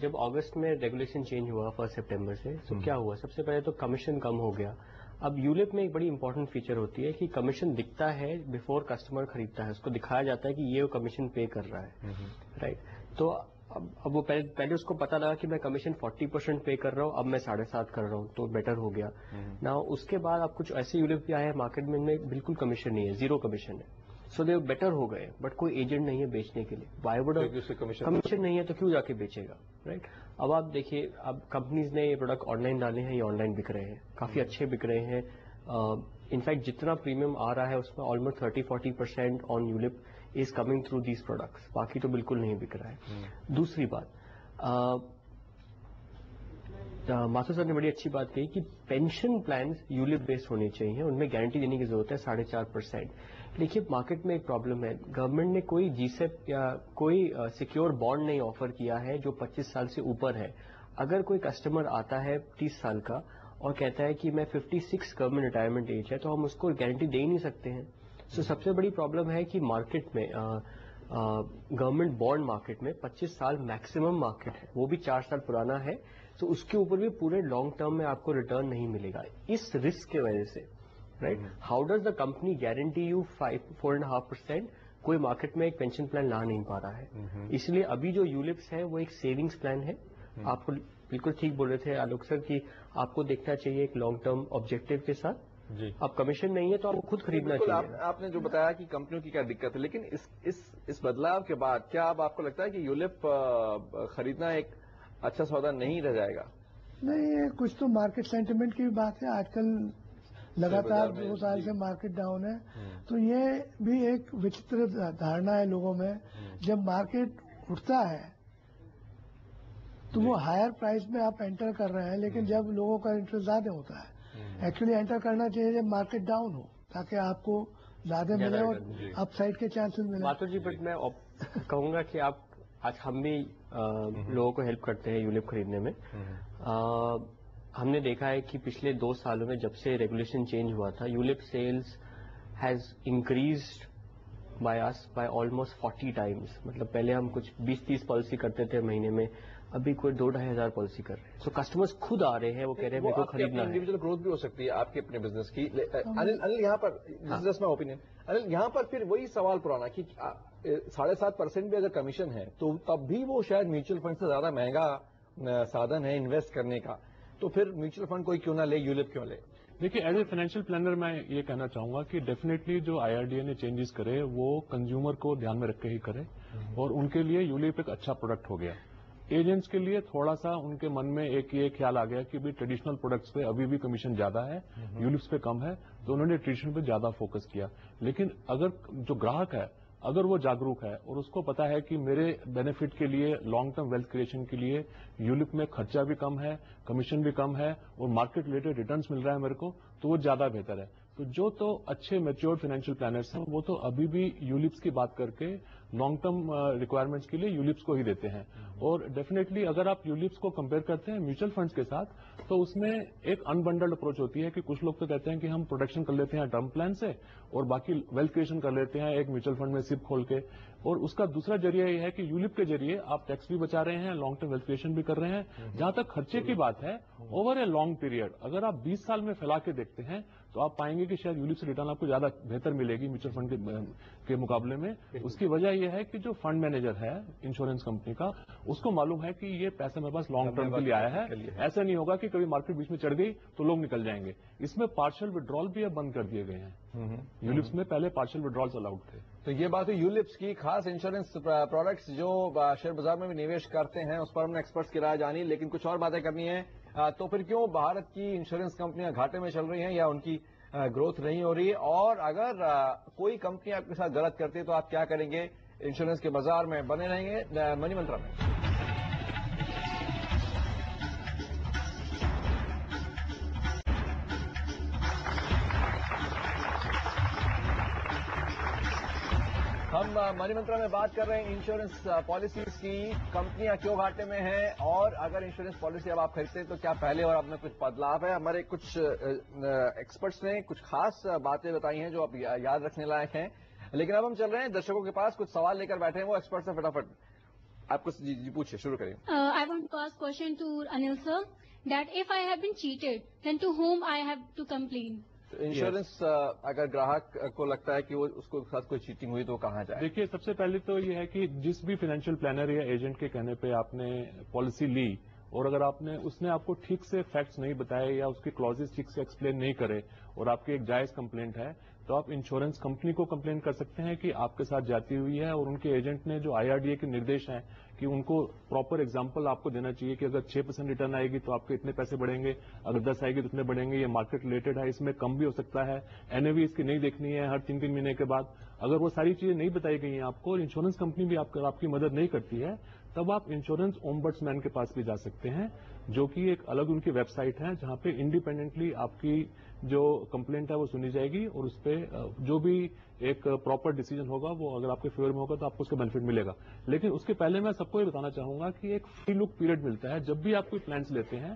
جب اگست میں ریگولیشن چینج ہوا 1 سپٹمبر سے، تو کیا ہوا؟ سب سے پہلے تو کمیشن کم ہو گیا۔ اب یولپ میں ایک بڑی امپورٹنٹ فیچر ہوتی ہے کہ کمیشن دکھتا ہے بیفور کسٹمر خریدتا ہے، اس کو دکھایا جاتا ہے کہ یہ کمیشن پے کر رہا ہے، رائٹ؟ تو اب وہ پہلے اس کو پتا لگا کہ میں کمیشن 40% پے کر رہا ہوں، اب میں 7.5 کر رہا ہوں، تو بیٹر ہو گیا نا۔ اس کے بعد اب کچھ ایسے یولپ بھی آئے ہیں مارکیٹ میں بالکل کمیشن نہیں ہے، 0 کمیشن ہے، سو دے بیٹر ہو گئے، بٹ کوئی ایجنٹ نہیں ہے بیچنے کے لیے۔ وائی وڈ کمیشن نہیں ہے تو کیوں جا کے بیچے گا، رائٹ؟ اب آپ دیکھیے، اب کمپنیز نے یہ پروڈکٹ آن لائن ڈالے ہیں، یہ آن لائن بک رہے ہیں، کافی اچھے بک رہے ہیں۔ انفیکٹ جتنا پریمیم آ رہا ہے اس میں almost 30-40% on ULIP is coming through these products, باقی تو بالکل نہیں بک رہا ہے۔ دوسری بات، ماسو صاحب نے بڑی اچھی بات کہی کہ پینشن پلانز یولپ بیسڈ ہونے چاہیے، ان میں گارنٹی دینے کی ضرورت ہے 4.5%۔ دیکھیے مارکیٹ میں ایک پرابلم ہے، گورنمنٹ نے کوئی GSEP یا کوئی سیکیور بانڈ نہیں آفر کیا ہے جو 25 سال سے اوپر ہے۔ اگر کوئی کسٹمر آتا ہے 30 سال کا اور کہتا ہے کہ میں 56 گورنمنٹ ریٹائرمنٹ ایج ہے، تو ہم اس کو گارنٹی دے ہی نہیں سکتے ہیں۔ سو سب سے بڑی پرابلم ہے کہ مارکیٹ میں گورنمنٹ بانڈ مارکیٹ میں 25 سال میکسیمم مارکیٹ ہے، وہ بھی 4 سال پرانا ہے، تو اس کے اوپر بھی پورے لانگ ٹرم میں آپ کو ریٹرن نہیں ملے گا اس رسک کی وجہ سے، right? How does the company guarantee you 4.5%؟ کوئی مارکیٹ میں ایک پینشن پلان لا نہیں پا رہا ہے۔ اس لیے ابھی جو یولپس ہے وہ ایک سیونگز پلان ہے۔ آپ کو بالکل ٹھیک بول رہے تھے آلوک سر کہ آپ کو دیکھنا چاہیے ایک لانگ ٹرم آبجیکٹو کے ساتھ۔ اب کمیشن نہیں ہے تو آپ کو خود خریدنا چاہیے۔ آپ نے جو بتایا کہ کمپنیوں کی کیا دقت ہے، لیکن اس بدلاؤ کے بعد کیا اب آپ کو لگتا ہے کہ یولپ خریدنا ایک اچھا سودا نہیں رہ جائے گا؟ نہیں، کچھ تو مارکیٹ سینٹیمنٹ کی بھی بات ہے، آج کل لگاتار 2 سال سے مارکیٹ ڈاؤن ہے، تو یہ بھی ایک وچتر دھارنا ہے لوگوں میں۔ جب مارکیٹ اٹھتا ہے تو وہ ہائر پرائز میں آپ انٹر کر رہے ہیں، لیکن جب لوگوں کا انٹرسٹ زیادہ ہوتا ہے، ایکچولی انٹر کرنا چاہیے جب مارکیٹ ڈاؤن ہو تاکہ آپ کو زیادہ ملے اور اپ سائڈ کے چانسز ملے۔ ماتور جی، بٹ میں کہوں گا کہ آپ آج ہم بھی لوگوں کو ہیلپ کرتے ہیں یولپ خریدنے میں۔ ہم نے دیکھا ہے کہ پچھلے 2 سالوں میں جب سے ریگولیشن چینج ہوا تھا، ULIP sales has increased by almost 40 times. مطلب پہلے ہم کچھ 20-30 پالیسی کرتے تھے مہینے میں، ابھی کوئی 2-2,500 پالیسی کر رہے ہیں. سو کسٹمرز خود آ رہے ہیں, وہ کہہ رہے ہیں میرے کو خریدنا ہے. انڈیویجل گروتھ بھی ہو سکتی ہے آپ کے اپنے بزنس کی. انل یہاں پر جسٹ مائی اوپینین, انل یہاں پر پھر وہی سوال پرانا کہ 7.5% بھی اگر کمیشن ہے تو تب بھی وہ شاید میوچل فنڈ سے زیادہ مہنگا سادھن ہے انویسٹ کرنے کا, تو پھر میوچل فنڈ کوئی کیوں نہ لے, یولپ کیوں لے؟ دیکھیے ایز اے فائنینشیل پلانر میں یہ کہنا چاہوں گا کہ ڈیفینیٹلی جو IRDA نے چینجز کرے وہ کنزیومر کو دھیان میں رکھ کے ہی کرے, اور ان کے لیے یولپ ایک اچھا پروڈکٹ ہو گیا. ایجنٹس کے لیے تھوڑا سا ان کے من میں ایک یہ خیال آ گیا کہ بھی ٹریڈیشنل پروڈکٹس پہ ابھی بھی کمیشن زیادہ ہے, یولپس پہ کم ہے, تو انہوں نے ٹریڈیشنل پہ زیادہ فوکس کیا. لیکن اگر جو گراہک ہے اگر وہ جاگروک ہے اور اس کو پتا ہے کہ میرے بینیفٹ کے لیے لانگ ٹرم ویلتھ کریشن کے لیے یولپ میں خرچہ بھی کم ہے, کمیشن بھی کم ہے, اور مارکیٹ ریلیٹڈ ریٹرنس مل رہا ہے میرے کو, تو وہ زیادہ بہتر ہے. تو اچھے میچور فائنینشیل پلانرس ہیں وہ تو ابھی بھی یولپس کی بات کر کے لانگ ٹرم ریکوائرمنٹس کے لیے یولپس کو ہی دیتے ہیں. اور ڈیفینیٹلی اگر آپ یولپس کو کمپیئر کرتے ہیں میوچل فنڈس کے ساتھ, تو اس میں ایک انبنڈلڈ اپروچ ہوتی ہے کہ کچھ لوگ تو کہتے ہیں کہ ہم پروٹیکشن کر لیتے ہیں ٹرم پلان سے اور باقی ویلتھ کریشن کر لیتے ہیں ایک میوچل فنڈ میں سپ کھول کے, اور اس کا دوسرا ذریعہ یہ ہے کہ یولپ کے ذریعے آپ ٹیکس بھی بچا رہے ہیں, لانگ ٹرم ویلتھ کریشن بھی کر رہے ہیں. جہاں تک خرچے کی بات ہے اوور اے لانگ پیریڈ اگر آپ 20 سال میں پھیلا کے دیکھتے ہیں تو آپ پائیں گے کہ شاید یولپ سے ریٹرن آپ کو زیادہ بہتر ملے گی میوچل فنڈ کے مقابلے میں. اس کی وجہ یہ ہے کہ جو فنڈ مینیجر ہے انشورنس کمپنی کا, اس کو معلوم ہے کہ یہ پیسہ میرے پاس لانگ ٹرم کے لیے آیا ہے. ایسا نہیں ہوگا کہ کبھی مارکیٹ بیچ میں چڑھ گئی تو لوگ نکل جائیں گے. اس میں پارشل وڈرال بھی اب بند کر دیے گئے ہیں. یولپس میں پہلے پارشل وڈرالس الاؤڈ تھے. تو یہ بات ہے یولپس کی. خاص انشورنس پروڈکٹس جو شیئر بازار میں بھی نویش کرتے ہیں اس پر ہم نے ایکسپرٹس کی رائے جانی, لیکن کچھ اور باتیں کرنی ہیں. تو پھر کیوں بھارت کی انشورنس کمپنیاں گھاٹے میں چل رہی ہیں یا ان کی گروتھ نہیں ہو رہی ہے, اور اگر کوئی کمپنی آپ کے ساتھ غلط کرتی ہے تو آپ کیا کریں گے؟ انشورنس کے بازار میں بنے رہیں گے منی منترا میں. ہم منی منترا میں بات کر رہے ہیں انشورنس پالیسیز کی. کمپنیاں کیوں گھاٹے میں ہیں, اور اگر انشورنس پالیسی اب آپ خریدتے ہیں تو کیا پہلے اور اب میں کچھ بدلاؤ ہے؟ ہمارے کچھ ایکسپرٹس نے کچھ خاص باتیں بتائی ہیں جو اب یاد رکھنے لائق ہیں. لیکن اب ہم چل رہے ہیں درشکوں کے پاس, کچھ سوال لے کر بیٹھے ہیں وہ ایکسپرٹ سے. فٹافٹ آپ کو جی پوچھیں, شروع کریں. I want to ask question to Anil sir that if I have been cheated, then to whom I have to complain? Insurance اگر گراہک کو لگتا ہے کہ وہ اس کو ساتھ کوئی چیٹنگ ہوئی تو کہاں جائے؟ دیکھیے سب سے پہلے تو یہ ہے کہ جس بھی فائنینشیل پلانر یا ایجنٹ کے کہنے پہ آپ نے پالیسی لی اور اگر اس نے آپ کو ٹھیک سے فیکٹس نہیں بتائے یا اس کے کلوزز ٹھیک سے ایکسپلین نہیں کرے اور آپ کی ایک جائز کمپلینٹ ہے, تو آپ انشورنس کمپنی کو کمپلین کر سکتے ہیں کہ آپ کے ساتھ جاتی ہوئی ہے, اور ان کے ایجنٹ نے جو IRDA کے نردیش ہیں کہ ان کو پراپر ایگزامپل آپ کو دینا چاہیے کہ اگر 6% ریٹرن آئے گی تو آپ کے اتنے پیسے بڑھیں گے, اگر 10 آئے گی تو اتنے بڑھیں گے, یہ مارکیٹ ریلیٹڈ ہے, اس میں کم بھی ہو سکتا ہے, NAV اس کی نہیں دیکھنی ہے ہر 3 مہینے کے بعد. اگر وہ ساری چیزیں نہیں بتائی گئی ہیں آپ کو اور انشورنس کمپنی بھی آپ کی مدد نہیں کرتی ہے, تب آپ انشورنس اومبڈسمین کے پاس بھی جا سکتے ہیں, جو کہ ایک الگ ان کی ویب سائٹ ہے جہاں پہ انڈیپینڈنٹلی آپ کی جو کمپلینٹ ہے وہ سنی جائے گی, اور اس پہ جو بھی ایک پراپر ڈیسیجن ہوگا وہ اگر آپ کے فیور میں ہوگا تو آپ کو اس کا بینیفٹ ملے گا. لیکن اس کے پہلے میں سب کو یہ بتانا چاہوں گا کہ ایک فری لک پیریڈ ملتا ہے جب بھی آپ کوئی پلانس لیتے ہیں,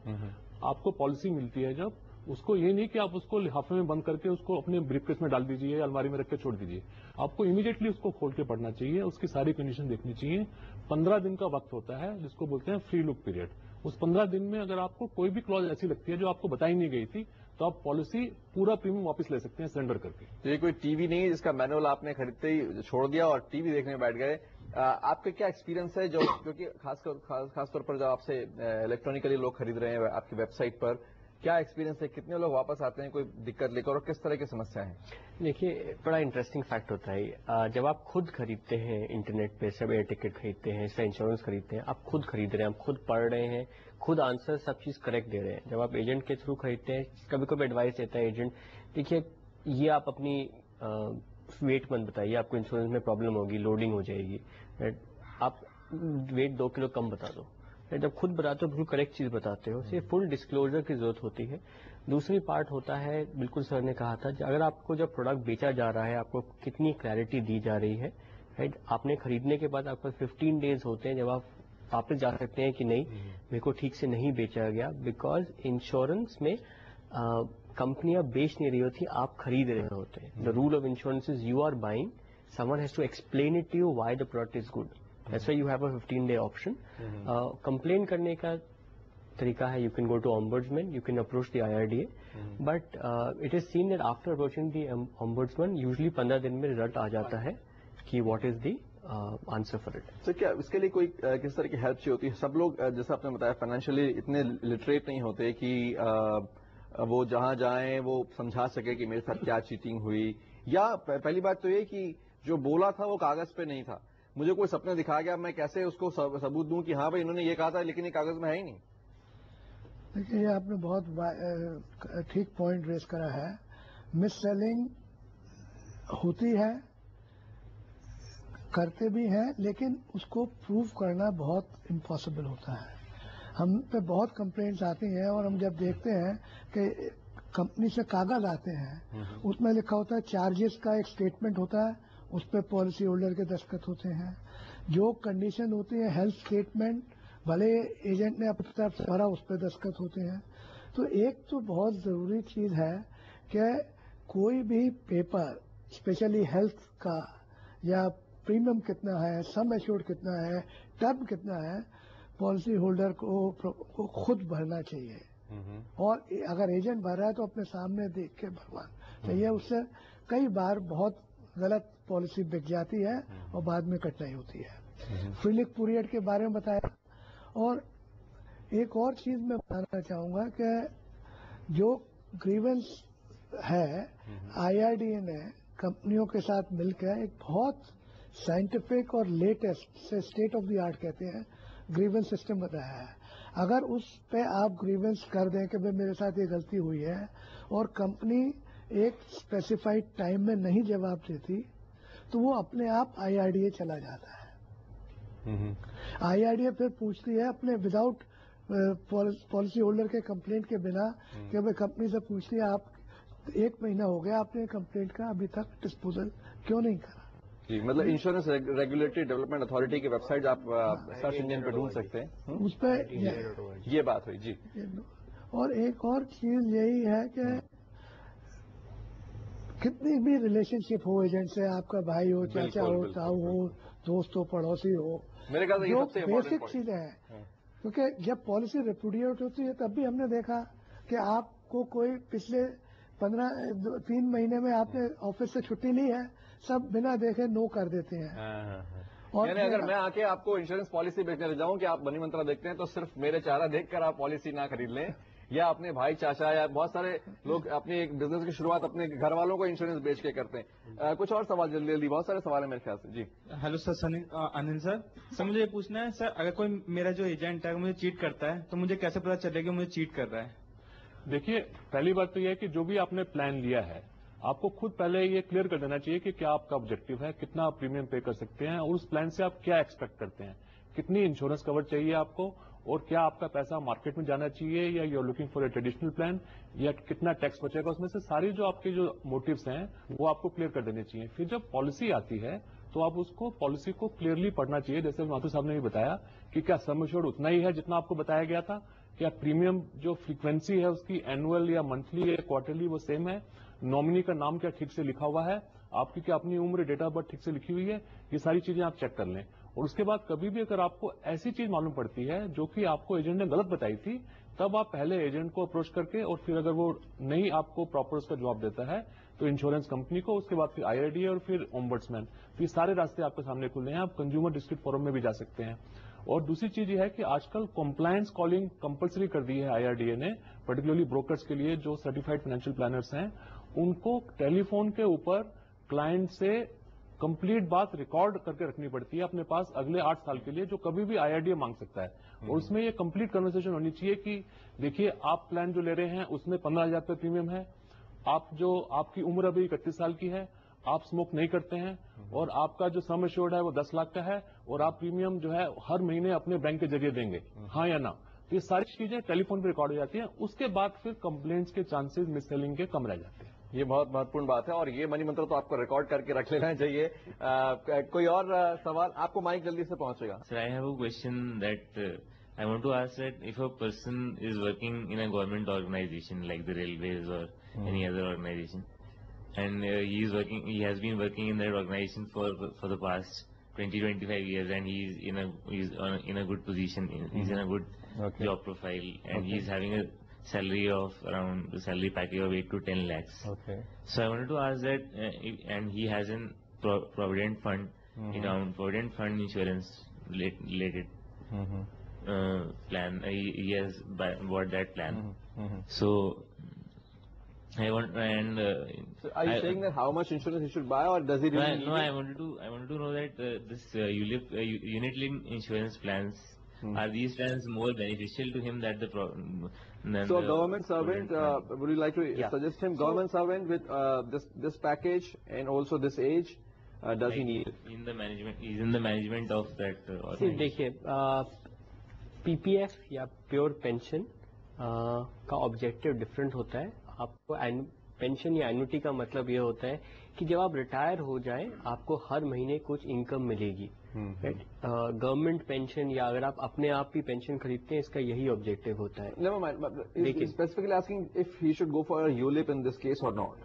آپ کو پالیسی ملتی ہے جب, اس کو یہ نہیں کہ آپ اس کو لفافے میں بند کر کے اس کو اپنے بریف کیس میں ڈال دیجیے یا الماری میں رکھ کے چھوڑ دیجیے. آپ کو امیڈیٹلی اس کو کھول کے پڑھنا چاہیے, اس کی ساری کنڈیشن دیکھنی چاہیے. 15 دن کا وقت ہوتا ہے جس کو بولتے ہیں فری لک پیریڈ. اس 15 دن میں اگر آپ کو کوئی بھی کلوز ایسی لگتی ہے جو آپ کو بتائی نہیں گئی تھی تو آپ پالیسی پورا پریمیم واپس لے سکتے ہیں سرنڈر کر کے. یہ کوئی ٹی وی نہیں ہے جس کا مینول آپ نے خریدتے ہی چھوڑ دیا اور ٹی وی دیکھنے بیٹھ گئے. آپ کا کیا ایکسپیرینس ہے کیونکہ خاص طور پر جب آپ سے الیکٹرانکلی لوگ خرید رہے ہیں آپ کی ویب سائٹ پر, کیا ایکسپیرینس ہے, کتنے لوگ واپس آتے ہیں کوئی دقت لے کر, اور کس طرح کی سمسیا ہیں؟ دیکھیے بڑا انٹرسٹنگ فیکٹ ہوتا ہے جب آپ خود خریدتے ہیں انٹرنیٹ پہ, سب ایئر ٹکٹ خریدتے ہیں, اس کا انشورنس خریدتے ہیں, آپ خود خرید رہے ہیں, آپ خود پڑھ رہے ہیں, خود آنسر سب چیز کریکٹ دے رہے ہیں. جب آپ ایجنٹ کے تھرو خریدتے ہیں, کبھی کبھی ایڈوائس دیتا ہے ایجنٹ, دیکھیے یہ آپ اپنی ویٹ مت بتائیے, آپ کو انشورنس میں پرابلم ہوگی, لوڈنگ ہو جائے گی, آپ ویٹ 2 کلو کم بتا دو. جب خود بتاتے ہو بالکل کریکٹ چیز بتاتے ہو, اسے فل ڈسکلوزر کی ضرورت ہوتی ہے. دوسری پارٹ ہوتا ہے, بالکل سر نے کہا تھا, اگر آپ کو جب پروڈکٹ بیچا جا رہا ہے آپ کو کتنی کلیئرٹی دی جا رہی ہے, رائٹ. آپ نے خریدنے کے بعد آپ کو 15 ڈیز ہوتے ہیں جب آپ واپس جا سکتے ہیں کہ نہیں میرے کو ٹھیک سے نہیں بیچا گیا, بیکاز انشورنس میں کمپنیاں بیچ نہیں رہی ہوتی, آپ خرید رہے ہوتے ہیں. The role of insurance is you are buying, someone has to explain it to you why the product is good, That's why you have a 15-day option. Complain کرنے کا طریقہ ہے, you can go to ombudsman, you can approach the IRDA, but it is seen that after approaching the ombudsman, usually 15 دن میں result آ جاتا ہے کہ what is the answer for it. تو کیا اس کے لیے کوئی کس طرح کی ہیلپ چاہیے ہوتی ہے؟ سب لوگ جیسا آپ نے بتایا فائنینشلی اتنے لٹریٹ نہیں ہوتے کہ وہ جہاں جائیں وہ سمجھا سکے کہ میرے ساتھ کیا چیٹنگ ہوئی, یا پہلی بات تو یہ کہ جو بولا تھا وہ کاغذ پہ نہیں تھا, مجھے کوئی سپنے دکھا گیا, میں کیسے اس کو ثبوت دوں کہ ہاں بھائی انہوں نے یہ کہا تھا لیکن یہ کاغذ میں ہے ہی نہیں. دیکھیے, یہ آپ نے بہت ٹھیک پوائنٹ ریز کرا ہے. مس سیلنگ ہوتی ہے, کرتے بھی ہیں, لیکن اس کو پروو کرنا بہت امپاسبل ہوتا ہے. ہم پہ بہت کمپلینٹس آتی ہیں اور ہم جب دیکھتے ہیں کہ کمپنی سے کاغذ آتے ہیں اس میں لکھا ہوتا ہے چارجز کا ایک اسٹیٹمنٹ ہوتا ہے, اس پہ پالیسی ہولڈر کے دستخط ہوتے ہیں. جو کنڈیشن ہوتی ہے ہیلتھ اسٹیٹمنٹ بھلے ایجنٹ نے اپنی طرف سے بھرا اس پہ دستخط ہوتے ہیں. تو ایک تو بہت ضروری چیز ہے کہ کوئی بھی پیپر اسپیشلی ہیلتھ کا یا پریمیم کتنا ہے, سم ایشورڈ کتنا ہے, ٹرم کتنا ہے, پالیسی ہولڈر کو خود بھرنا چاہیے. اور اگر ایجنٹ بھر رہا ہے تو اپنے سامنے دیکھ کے بھروانا چاہیے. اس سے کئی بار بہت غلط پالیسی بک جاتی ہے اور بعد میں کٹائی ہوتی ہے. فریلک پیریڈ کے بارے میں بتایا. اور ایک اور چیز میں بتانا چاہوں گا کہ جو گریونس ہے, آئی آر ڈی اے نے کمپنیوں کے ساتھ مل کر ایک بہت سائنٹیفک اور لیٹسٹ سے اسٹیٹ آف دی آرٹ کہتے ہیں گریونس سسٹم بتایا ہے. اگر اس پہ آپ گریونس کر دیں کہ بھائی میرے ساتھ یہ غلطی ہوئی ہے اور کمپنی ایک اسپیسیفائڈ ٹائم میں نہیں جواب دیتی تو وہ اپنے آپ آئی آر ڈی اے چلا جاتا ہے. آئی آر ڈی اے پھر پوچھتی ہے اپنے وداؤٹ پالیسی ہولڈر کے کمپلینٹ کے بنا کہ بھائی کمپنی سے پوچھتی ہے آپ 1 مہینہ ہو گیا آپ نے کمپلینٹ کا ابھی تک ڈسپوزل کیوں نہیں کرا. جی, مطلب انشورنس ریگولیٹری ڈیولپمنٹ اتھارٹی کی ویب سائٹ آپ سرچ انجن پہ ڈھونڈ سکتے ہیں, اس پہ یہ بات ہوئی. جی, اور ایک اور چیز یہی ہے کہ کتنی بھی ریلیشن شپ ہو ایجنٹ سے, آپ کا بھائی ہو, چاچا ہو, تاؤ ہو, دوست ہو, پڑوسی ہو, میرے خیال سے یہ سب سے بیسک چیزیں ہیں. کیونکہ جب پالیسی ریپوڈیٹ ہوتی ہے تب بھی ہم نے دیکھا کہ آپ کو کوئی پچھلے 3 مہینے میں آپ نے آفس سے چھٹی لی ہے, سب بنا دیکھے نو کر دیتے ہیں. یعنی اگر میں آ کے آپ کو انشورنس پالیسی بیچنے لے جاؤں کہ آپ منی منترا دیکھتے ہیں تو صرف میرے چہرہ دیکھ کر آپ پالیسی نہ خرید لیں, یا اپنے بھائی چاچا یا بہت سارے لوگ اپنی ایک بزنس کی شروعات اپنے گھر والوں کو انشورنس بیچ کے کرتے ہیں. کچھ اور سوال جلدی جلدی, بہت سارے سوال ہیں میرے خیال سے. جی, ہیلو سر, انل سر مجھے یہ پوچھنا ہے سر, اگر کوئی میرا جو ایجنٹ ہے مجھے چیٹ کرتا ہے تو مجھے کیسے پتا چلے گا مجھے چیٹ کر رہا ہے؟ دیکھیے, پہلی بات تو یہ ہے کہ جو بھی آپ نے پلان لیا ہے آپ کو خود پہلے یہ کلیئر کر دینا چاہیے کہ کیا آپ کا آبجیکٹو ہے, کتنا آپ پریمیم پے کر سکتے ہیں, اور اس پلان سے آپ کیا ایکسپیکٹ کرتے ہیں, کتنی انشورنس کور چاہیے آپ کو, اور کیا آپ کا پیسہ مارکیٹ میں جانا چاہیے یا you are looking for a traditional plan, یا کتنا ٹیکس بچے گا. اس میں سے ساری جو آپ کے جو موٹیوز ہیں وہ آپ کو کلیئر کر دینے چاہیے. پھر جب پالیسی آتی ہے تو آپ اس کو پالیسی کو کلیئرلی پڑھنا چاہیے. جیسے ماتھو صاحب نے بھی بتایا کہ کیا سم ایشورڈ اتنا ہی ہے جتنا آپ کو بتایا گیا تھا, کیا پریمیم جو فریکوینسی ہے اس کی اینوئل یا منتھلی یا کوارٹرلی وہ سیم ہے, نامنی کا نام کیا ٹھیک سے لکھا ہوا ہے, آپ کی کیا اپنی عمر ڈیٹ آف برتھ ٹھیک سے لکھی ہوئی ہے, یہ ساری چیزیں آپ چیک کر لیں. اور اس کے بعد کبھی بھی اگر آپ کو ایسی چیز معلوم پڑتی ہے جو کہ آپ کو ایجنٹ نے غلط بتائی تھی, تب آپ پہلے ایجنٹ کو اپروچ کر کے, اور پھر اگر وہ نہیں آپ کو پراپر اس کا جواب دیتا ہے تو انشورنس کمپنی کو, اس کے بعد پھر آئی آر ڈی اے اور پھر اومبڈسمین. تو یہ سارے راستے آپ کے سامنے کھلے ہیں. آپ کنزیومر ڈسپیوٹ فورم میں بھی جا سکتے ہیں. اور دوسری چیز یہ ہے کہ آج کل کمپلائنس کالنگ کمپلسری کر دی ہے آئی آر ڈی اے نے, پرٹیکولرلی بروکرز کے لیے جو سرٹیفائڈ فائنینشیل پلانرز ہیں, ان کو ٹیلی فون کے اوپر کلائنٹ سے کمپلیٹ بات ریکارڈ کر کے رکھنی پڑتی ہے اپنے پاس اگلے 8 سال کے لیے, جو کبھی بھی آئی آر ڈی اے مانگ سکتا ہے. اور اس میں یہ کمپلیٹ کنورسیشن ہونی چاہیے کہ دیکھیے آپ پلان جو لے رہے ہیں اس میں 15,000 روپے پریمیم ہے, آپ کی عمر ابھی 31 سال کی ہے, آپ اسموک نہیں کرتے ہیں, اور آپ کا جو سم ایشورڈ ہے وہ 10 لاکھ کا ہے, اور آپ پریمیم جو ہے ہر مہینے اپنے بینک کے ذریعے دیں گے, ہاں یا نہ. تو یہ ساری چیزیں ٹیلی فون پہ ریکارڈ ہو جاتی ہیں. اس کے بعد پھر کمپلینٹس کے چانسز مس سیلنگ کے کم رہ جاتے ہیں. یہ بہت مہتوپورن بات ہے, اور یہ منی منتر تو آپ کو ریکارڈ کر کے رکھ لینا چاہیے. کوئی اور سوال؟ آپ کو مائک جلدی سے پہنچے گا. Sir, I have a question that I want to ask that if a person is working in a government organization like the railways or any other organization, and he has been working in that organization for the past 20-25 years, and he's in a good position. He's in a good job profile, and he's having a salary of around the salary package of 8 to 10 lakhs. Okay. So I wanted to ask that, and he has a provident fund, provident fund insurance related plan. He has bought that plan. So I want, and So are you saying that how much insurance he should buy, or does he really need no, it? I wanted to know that this unit-linked insurance plans, are these plans more beneficial to him than than So a the government servant, provident fund? would you like to Yeah. suggest him government servant with this package and also this age? Does he need it? In the management, he's in the management of that See, organization. देखिए PPF या pure pension का objective different होता है. आपको pension या annuity का मतलब ये होता है कि जब आप रिटायर हो जाए आपको हर महीने कुछ इनकम मिलेगी. राइट. गवर्नमेंट पेंशन या अगर आप अपने आप भी पेंशन खरीदते हैं, इसका यही ऑब्जेक्टिव होता है. Never mind. But he's specifically asking if he should go for a ULIP in this case or not.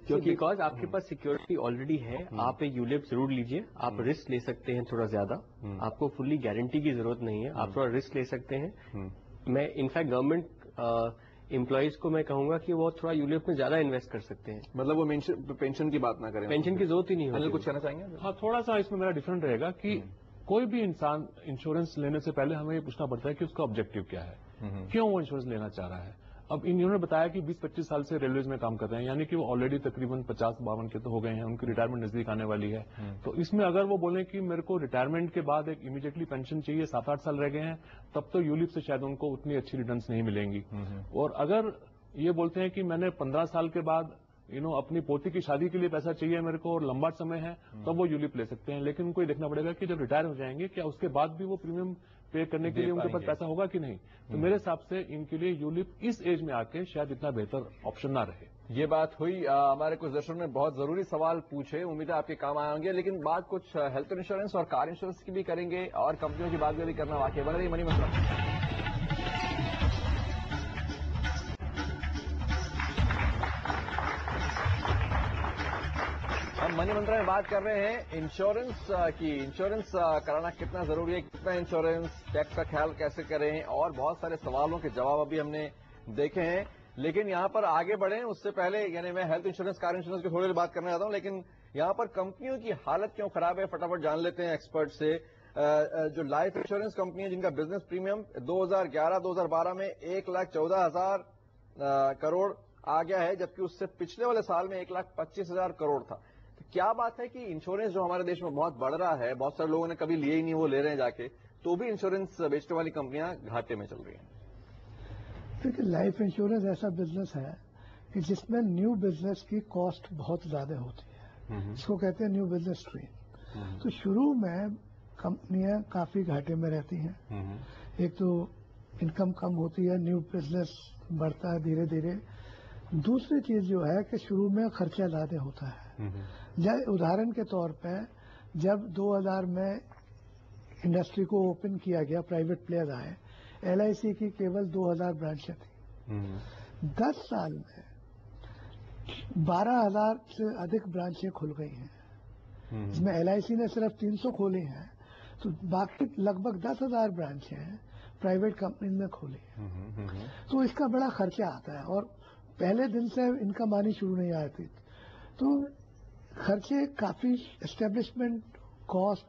क्योंकि बिकॉज आपके पास सिक्योरिटी ऑलरेडी है, आप एक यूलिप जरूर लीजिए. आप रिस्क ले सकते हैं थोड़ा ज्यादा, आपको फुल्ली गारंटी की जरूरत नहीं है, आप थोड़ा रिस्क ले सकते हैं. मैं इनफैक्ट गवर्नमेंट एम्प्लॉयज को मैं कहूंगा कि वो थोड़ा यूलिप में ज्यादा इन्वेस्ट कर सकते हैं. मतलब वो पेंशन की बात ना करें. पेंशन की जरूरत ही नहीं अनिल होती. कुछ कहना चाहेंगे? हाँ, थोड़ा सा इसमें मेरा डिफरेंट रहेगा कि कोई भी इंसान इंश्योरेंस लेने से पहले हमें ये पूछना पड़ता है कि उसका ऑब्जेक्टिव क्या है, क्यों वो इंश्योरेंस लेना चाह रहा है. अब इन्होंने बताया कि 20-25 साल से रेलवेज में काम कर रहे हैं, यानी कि वो ऑलरेडी तकरीबन 50-52 के तो हो गए हैं, उनकी रिटायरमेंट नजदीक आने वाली है. तो इसमें अगर वो बोलें कि मेरे को रिटायरमेंट के बाद एक इमीडिएटली पेंशन चाहिए, 7-8 साल रह गए हैं, तब तो यूलिप से शायद उनको उतनी अच्छी रिटर्न्स नहीं मिलेंगी. और अगर ये बोलते हैं कि मैंने 15 साल के बाद अपनी पोती की शादी के लिए पैसा चाहिए मेरे को और लंबा समय है, तब वो यूलिप ले सकते हैं. लेकिन उनको ये देखना पड़ेगा कि जब रिटायर हो जाएंगे क्या उसके बाद भी वो प्रीमियम पे करने के लिए उनके पास पैसा होगा कि नहीं. तो मेरे हिसाब से इनके लिए यूलिप इस एज में आके शायद इतना बेहतर ऑप्शन ना रहे. ये बात हुई. हमारे कुछ दर्शकों ने बहुत जरूरी सवाल पूछे, उम्मीद है आपके काम आए होंगे. लेकिन बात कुछ हेल्थ इंश्योरेंस और कार इंश्योरेंस की भी करेंगे और कंपनियों की बात भी करना वाकई बन रही. मनी मंत्रा हम मनी मंत्रा में बात कर रहे हैं इंश्योरेंस की. इंश्योरेंस कराना कितना जरूरी है, कितना इंश्योरेंस, टैक्स का ख्याल कैसे करें, और बहुत सारे सवालों के जवाब अभी हमने देखे हैं. लेकिन यहाँ पर आगे बढ़े उससे पहले, यानी मैं हेल्थ इंश्योरेंस, कार इंश्योरेंस की थोड़ी देर बात करना चाहता हूँ, लेकिन यहाँ पर कंपनियों की हालत क्यों खराब है फटाफट जान लेते हैं एक्सपर्ट से. जो लाइफ इंश्योरेंस कंपनी है जिनका बिजनेस प्रीमियम 2011-2012 में 1,14,000 करोड़ आ गया है, जबकि उससे पिछले वाले साल में 1,25,000 करोड़ था. क्या बात है कि इंश्योरेंस जो हमारे देश में बहुत बढ़ रहा है, बहुत सारे लोगों ने कभी लिए ही नहीं, वो ले रहे हैं जाके, तो भी इंश्योरेंस बेचने वाली कंपनियां घाटे में चल रही हैं. क्योंकि लाइफ इंश्योरेंस ऐसा बिजनेस है कि जिसमें न्यू बिजनेस की कॉस्ट बहुत ज्यादा होती है. इसको कहते हैं न्यू बिजनेस स्ट्रीम. तो शुरू में कंपनियां काफी घाटे में रहती हैं. एक तो इनकम कम होती है, न्यू बिजनेस बढ़ता है धीरे धीरे. दूसरी चीज जो है कि शुरू में खर्चा ज्यादा होता है. उदाहरण के तौर पे जब 2000 में इंडस्ट्री को ओपन किया गया, प्राइवेट प्लेयर आए, एलआईसी की केवल 2000 ब्रांचें थी. 10 साल में 12,000 से अधिक ब्रांचें खुल गई हैं, जिसमें एलआईसी ने सिर्फ 300 खोली हैं. तो बाकी लगभग 10,000 ब्रांचें प्राइवेट कंपनी में खोली हैं. तो इसका बड़ा खर्चा आता है और पहले दिन से इनकम आनी शुरू नहीं आती. तो खर्चे काफी, एस्टेब्लिशमेंट कॉस्ट,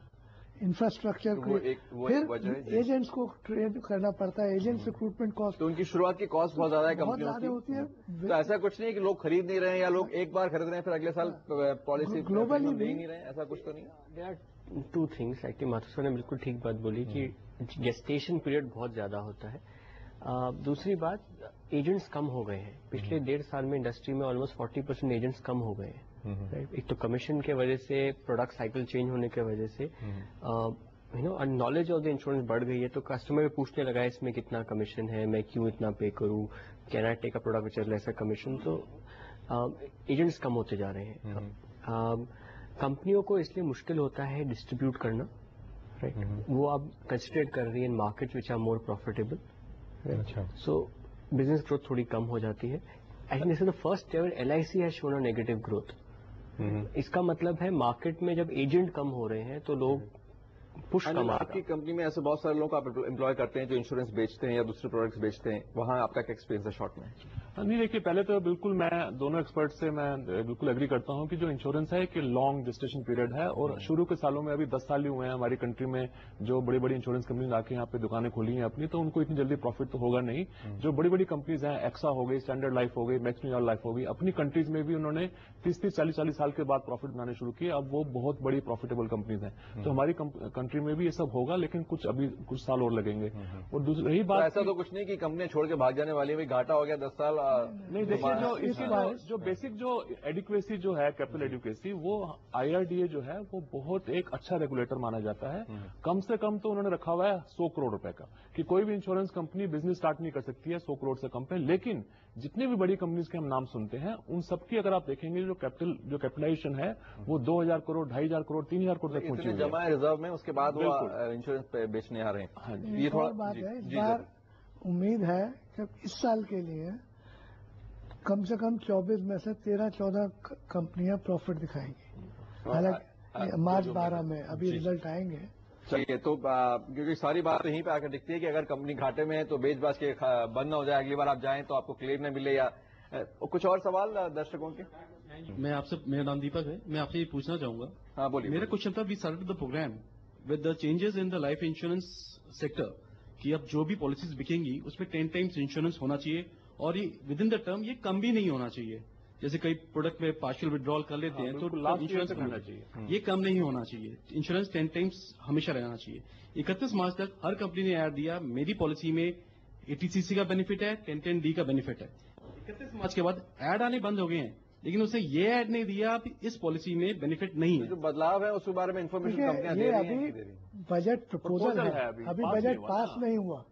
इंफ्रास्ट्रक्चर, फिर एजेंट्स को ट्रेन करना पड़ता है, एजेंट्स रिक्रूटमेंट कॉस्ट. तो उनकी शुरुआत की कॉस्ट बहुत ज्यादा है कंपनियों की. होती है. तो ऐसा कुछ नहीं है कि लोग खरीद नहीं रहे हैं या लोग एक बार खरीद रहे हैं फिर अगले साल पॉलिसी ग्लोबली दे ही नहीं रहे हैं, ऐसा कुछ तो नहीं. There are two things. Actually Mathur sir ने बिल्कुल ठीक बात बोली कि गेस्टेशन पीरियड बहुत ज्यादा होता है. दूसरी बात, एजेंट्स कम हो गए हैं. पिछले 1.5 साल में इंडस्ट्री में ऑलमोस्ट 40% एजेंट्स कम हो गए हैं. राइट. एक तो कमीशन के वजह से, प्रोडक्ट साइकिल चेंज होने की वजह से, नॉलेज ऑफ द इंश्योरेंस बढ़ गई है. तो कस्टमर पूछने लगा इसमें कितना कमीशन है, मैं क्यों इतना पे करूं, can I take a product which is lesser commission. तो एजेंट्स कम होते जा रहे हैं. कंपनियों को इसलिए मुश्किल होता है डिस्ट्रीब्यूट करना. राइट. वो अब कंसंट्रेट कर रही है in market which are more profitable. So business growth थोड़ी कम हो जाती है. Actually this is the first ever LIC has shown a negative growth. इसका मतलब है मार्केट में जब एजेंट कम हो रहे हैं तो लोग पुश कम आएगा। आपकी कंपनी में ऐसे बहुत सारे लोग आप एम्प्लॉय करते हैं जो इंश्योरेंस बेचते हैं या दूसरे प्रोडक्ट्स बेचते हैं, वहां आपका क्या एक्सपीरियंस है शॉर्ट में? नहीं, देखिए, पहले तो बिल्कुल मैं दोनों एक्सपर्ट से मैं बिल्कुल एग्री करता हूं कि जो इंश्योरेंस है कि लॉन्ग जेस्टेशन पीरियड है, और शुरू के सालों में अभी 10 साल ही हुए हैं हमारी कंट्री में जो बड़ी बड़ी इंश्योरेंस कंपनीज आके यहाँ पे दुकानें खोली हैं अपनी, तो उनको इतनी जल्दी प्रॉफिट तो होगा नहीं। जो बड़ी बड़ी कंपनीज हैं, एक्सा हो गई, स्टैंडर्ड लाइफ हो गई, मैक्स न्यूयॉर्क लाइफ हो गई, अपनी कंट्रीज में भी उन्होंने 30-30, 40-40 साल के बाद प्रॉफिट बनाने शुरू किए। अब वो बहुत बड़ी प्रॉफिटेबल कंपनीज हैं। तो हमारी कंट्री में भी ये सब होगा, लेकिन कुछ साल और लगेंगे। और दूसरी रही बात, ऐसा तो कुछ नहीं कि कंपनी छोड़ के भाग जाने वाली है, घाटा हो गया 10 साल। नहीं, देखिए, जो बेसिक जो एडिक्वेसी जो है, कैपिटल एडिक्वेसी, वो IRDA जो है वो बहुत एक अच्छा रेगुलेटर माना जाता है। कम से कम तो उन्होंने रखा हुआ है 100 करोड़ रुपए का, कि कोई भी इंश्योरेंस कंपनी बिजनेस स्टार्ट नहीं कर सकती है 100 करोड़ से कम पे। लेकिन जितनी भी बड़ी कंपनीज के हम नाम सुनते हैं, उन सबकी अगर आप देखेंगे जो कैपिटलाइजेशन है वो 2000 करोड़, 2500 करोड़, 3000 करोड़ तक पहुंची हुई है। जमा है रिजर्व में, उसके बाद वो इंश्योरेंस पे बेचने आ रहे हैं। हाँ, ये थोड़ा बात है। इस बार उम्मीद है कि इस साल के लिए कम से कम 24 में से 13-14 कंपनियां प्रॉफिट दिखाएंगी। हालांकि मार्च 12 में अभी रिजल्ट आएंगे। चलिए, तो क्योंकि सारी बात यहीं पे आकर दिखती है कि अगर कंपनी घाटे में है तो बेच बाच के बंद ना हो जाए, अगली बार आप जाएं तो आपको क्लेम न मिले। या कुछ और सवाल दर्शकों के? मेरा नाम दीपक है, मैं आपसे ये पूछना चाहूंगा। हाँ, बोलिए। मेरा क्वेश्चन था, we started the programme with the changes in the life insurance sector, कि अब जो भी पॉलिसीज बिकेंगी उसमें 10 टाइम्स इंश्योरेंस होना चाहिए, और ये विद इन द टर्म ये कम भी नहीं होना चाहिए। जैसे कई प्रोडक्ट में पार्शियल विड्रॉल कर लेते हैं तो इंश्योरेंस रहना चाहिए, ये कम नहीं होना चाहिए। इंश्योरेंस 10 टाइम्स हमेशा रहना चाहिए। 31 मार्च तक हर कंपनी ने ऐड दिया, मेरी पॉलिसी में 80cc का बेनिफिट है, 1010D का बेनिफिट है। 31 मार्च के बाद ऐड आने बंद हो गए हैं, लेकिन उसे ये ऐड नहीं दिया इस पॉलिसी में बेनिफिट नहीं है। जो बदलाव है उसके बारे में इन्फॉर्मेशन कंपनियां दे रही हैं। अभी बजट प्रपोजल है, अभी बजट पास नहीं हुआ।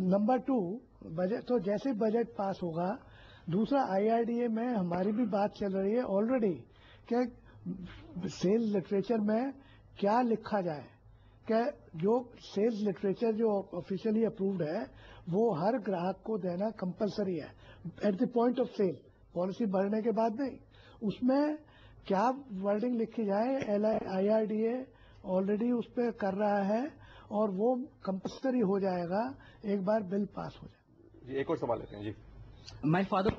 नंबर 2, बजट तो जैसे बजट पास होगा। दूसरा, IRDA में हमारी भी बात चल रही है ऑलरेडी कि सेल्स लिटरेचर में क्या लिखा जाए, कि जो सेल्स लिटरेचर जो ऑफिशियली अप्रूव्ड है वो हर ग्राहक को देना कंपलसरी है at the point of sale, policy भरने के बाद नहीं। उसमें क्या वर्डिंग लिखी जाए, IRDA ऑलरेडी उस पर कर रहा है और वो कंपलसरी हो जाएगा एक बार बिल पास हो जाए। जी, एक और सवाल लेते हैं। जी, My father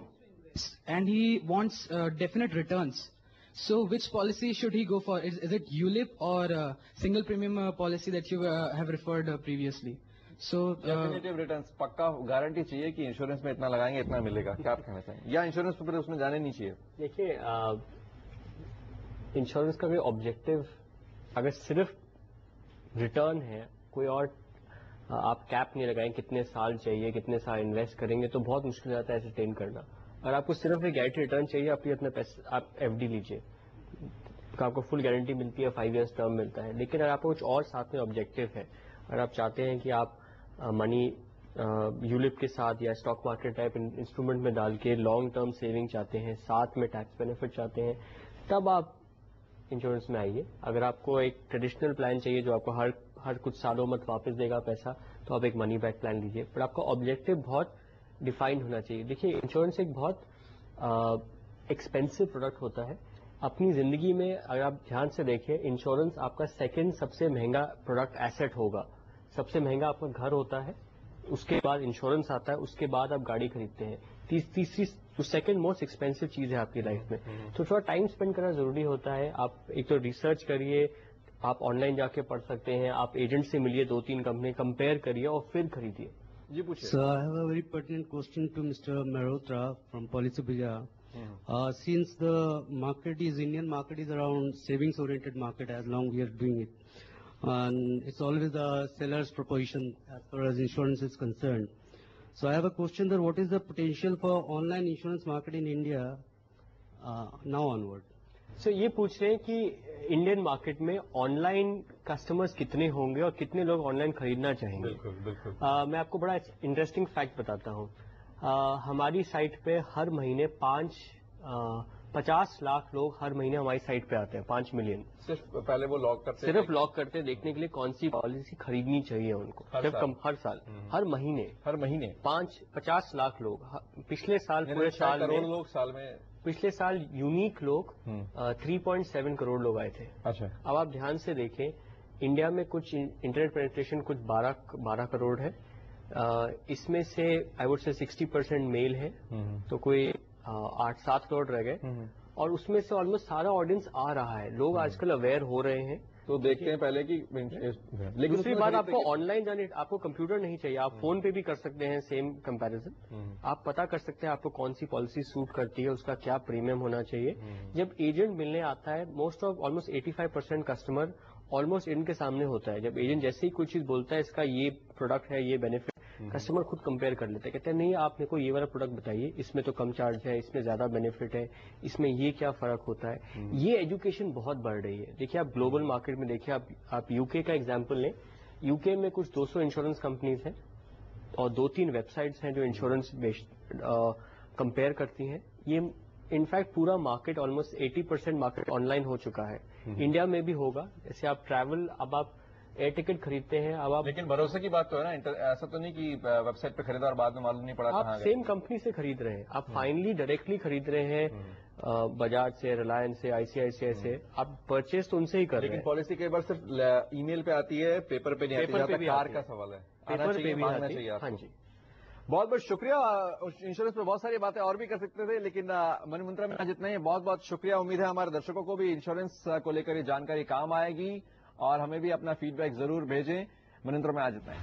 and he wants definite returns. So which policy should he go for? Is it ULIP or single premium policy that you have referred previously? So definitive returns, पक्का guarantee चाहिए कि इंश्योरेंस में इतना लगाएंगे इतना मिलेगा। क्या आप कहना चाहेंगे? या इंश्योरेंस पर उसमें जाने नहीं चाहिए? देखिए, इंश्योरेंस का कोई ऑब्जेक्टिव अगर सिर्फ रिटर्न है, कोई और आप कैप नहीं लगाएं कितने साल चाहिए, कितने साल इन्वेस्ट करेंगे, तो बहुत मुश्किल रहता है एस्टेन करना। और आपको सिर्फ एक गारंटी रिटर्न चाहिए, अपने पैसे आप FD लीजिए, तो आपको फुल गारंटी मिलती है, 5 इयर्स टर्म मिलता है। लेकिन अगर आपको कुछ और साथ में ऑब्जेक्टिव है, अगर आप चाहते हैं कि आप मनी यूलिप के साथ या स्टॉक मार्केट टाइप इंस्ट्रूमेंट में डाल के लॉन्ग टर्म सेविंग चाहते हैं, साथ में टैक्स बेनिफिट चाहते हैं, तब आप इंश्योरेंस में आइए। अगर आपको एक ट्रेडिशनल प्लान चाहिए जो आपको हर कुछ सालों में वापस देगा पैसा, तो आप एक मनी बैक प्लान लीजिए। पर आपका ऑब्जेक्टिव बहुत डिफाइंड होना चाहिए। देखिए, इंश्योरेंस एक बहुत एक्सपेंसिव प्रोडक्ट होता है। अपनी जिंदगी में अगर आप ध्यान से देखें, इंश्योरेंस आपका सेकंड सबसे महंगा प्रोडक्ट एसेट होगा। सबसे महंगा आपका घर होता है, उसके बाद इंश्योरेंस आता है, उसके बाद आप गाड़ी खरीदते हैं। तीसरी जो सेकंड मोस्ट एक्सपेंसिव चीज है आपकी लाइफ में। तो थोड़ा टाइम स्पेंड करना जरूरी होता है। आप एक तो रिसर्च करिए, आप ऑनलाइन जाके पढ़ सकते हैं, आप एजेंट से मिलिए, 2-3 कंपनी कंपेयर करिए और फिर खरीदिए। जी, पूछिए। So I have a very pertinent question to Mr. Mehrotra from Policy Bazaar. Since the market is Indian market is around savings oriented market as long we are doing it, and it's always the seller's proposition as far as insurance is concerned. So I have a question that what is the potential for online insurance market in India now onward? So ये पूछ रहे हैं कि Indian market में online customers कितने होंगे और कितने लोग ऑनलाइन खरीदना चाहेंगे। बिल्कुल, बिल्कुल। मैं आपको बड़ा इंटरेस्टिंग फैक्ट बताता हूँ। हमारी साइट पे हर महीने 50 लाख लोग हर महीने हमारी साइट पे आते हैं, 5 मिलियन। सिर्फ पहले वो लॉक करते, सिर्फ लॉक करते देखने के लिए कौन सी पॉलिसी खरीदनी चाहिए उनको। हर साल हर महीने 50 लाख लोग। पिछले साल पूरे साल करोड़ लोग साल में, पिछले साल यूनिक लोग 3.7 करोड़ लोग आए थे। अच्छा। अब आप ध्यान से देखें इंडिया में कुछ इंटरनेट पेनिट्रेशन कुछ 12 करोड़ है. इसमें से आई वुड से 60% मेल है, तो कोई 8-7 करोड़ रह गए, और उसमें से ऑलमोस्ट सारा ऑडियंस आ रहा है. लोग आजकल अवेयर हो रहे हैं. तो देखते हैं पहले कि लेकिन दूसरी बात, आपको ऑनलाइन जाने, आपको कंप्यूटर नहीं चाहिए, आप फोन पे भी कर सकते हैं सेम कंपैरिजन. आप पता कर सकते हैं आपको कौन सी पॉलिसी सूट करती है, उसका क्या प्रीमियम होना चाहिए. जब एजेंट मिलने आता है, ऑलमोस्ट 85% कस्टमर ऑलमोस्ट इनके सामने होता है. जब एजेंट जैसे ही कोई चीज बोलता है इसका ये प्रोडक्ट है, ये बेनिफिट, कस्टमर खुद कंपेयर कर लेते हैं, कहते हैं नहीं आप मेरे को ये वाला प्रोडक्ट बताइए, इसमें तो कम चार्ज है, इसमें ज्यादा बेनिफिट है, इसमें ये क्या फर्क होता है. ये एजुकेशन बहुत बढ़ रही है. देखिए आप ग्लोबल मार्केट में देखिए, आप यूके का एग्जांपल लें. यूके में कुछ 200 इंश्योरेंस कंपनीज हैं और 2-3 वेबसाइट्स हैं जो इंश्योरेंस कंपेयर करती हैं. ये इनफैक्ट पूरा मार्केट ऑलमोस्ट 80% मार्केट ऑनलाइन हो चुका है. इंडिया में भी होगा. जैसे आप ट्रैवल, अब आप एयर टिकट खरीदते हैं, अब आप, लेकिन भरोसे की बात तो है ना, ऐसा तो नहीं कि वेबसाइट पे खरीदा और बाद में मालूम नहीं पड़ा. आप सेम कंपनी से खरीद रहे हैं, आप फाइनली डायरेक्टली खरीद रहे हैं बजाज से, रिलायंस से, आईसीआईसीआई से, आप परचेज तो उनसे ही कर रहे हैं. लेकिन पॉलिसी कई बार सिर्फ ईमेल पे आती है, पेपर पे नहीं आती. पेपर पे भी कार का सवाल है, पेपर पे भी आती है. हाँ जी, बहुत बहुत शुक्रिया. इंश्योरेंस पे बहुत सारी बातें और भी कर सकते थे, लेकिन मनी मंत्रा में आज इतना ही. बहुत बहुत शुक्रिया. उम्मीद है हमारे दर्शकों को भी इंश्योरेंस को लेकर ये जानकारी काम आएगी, और हमें भी अपना फीडबैक जरूर भेजें. मनी मंत्रा में आज इतना ही.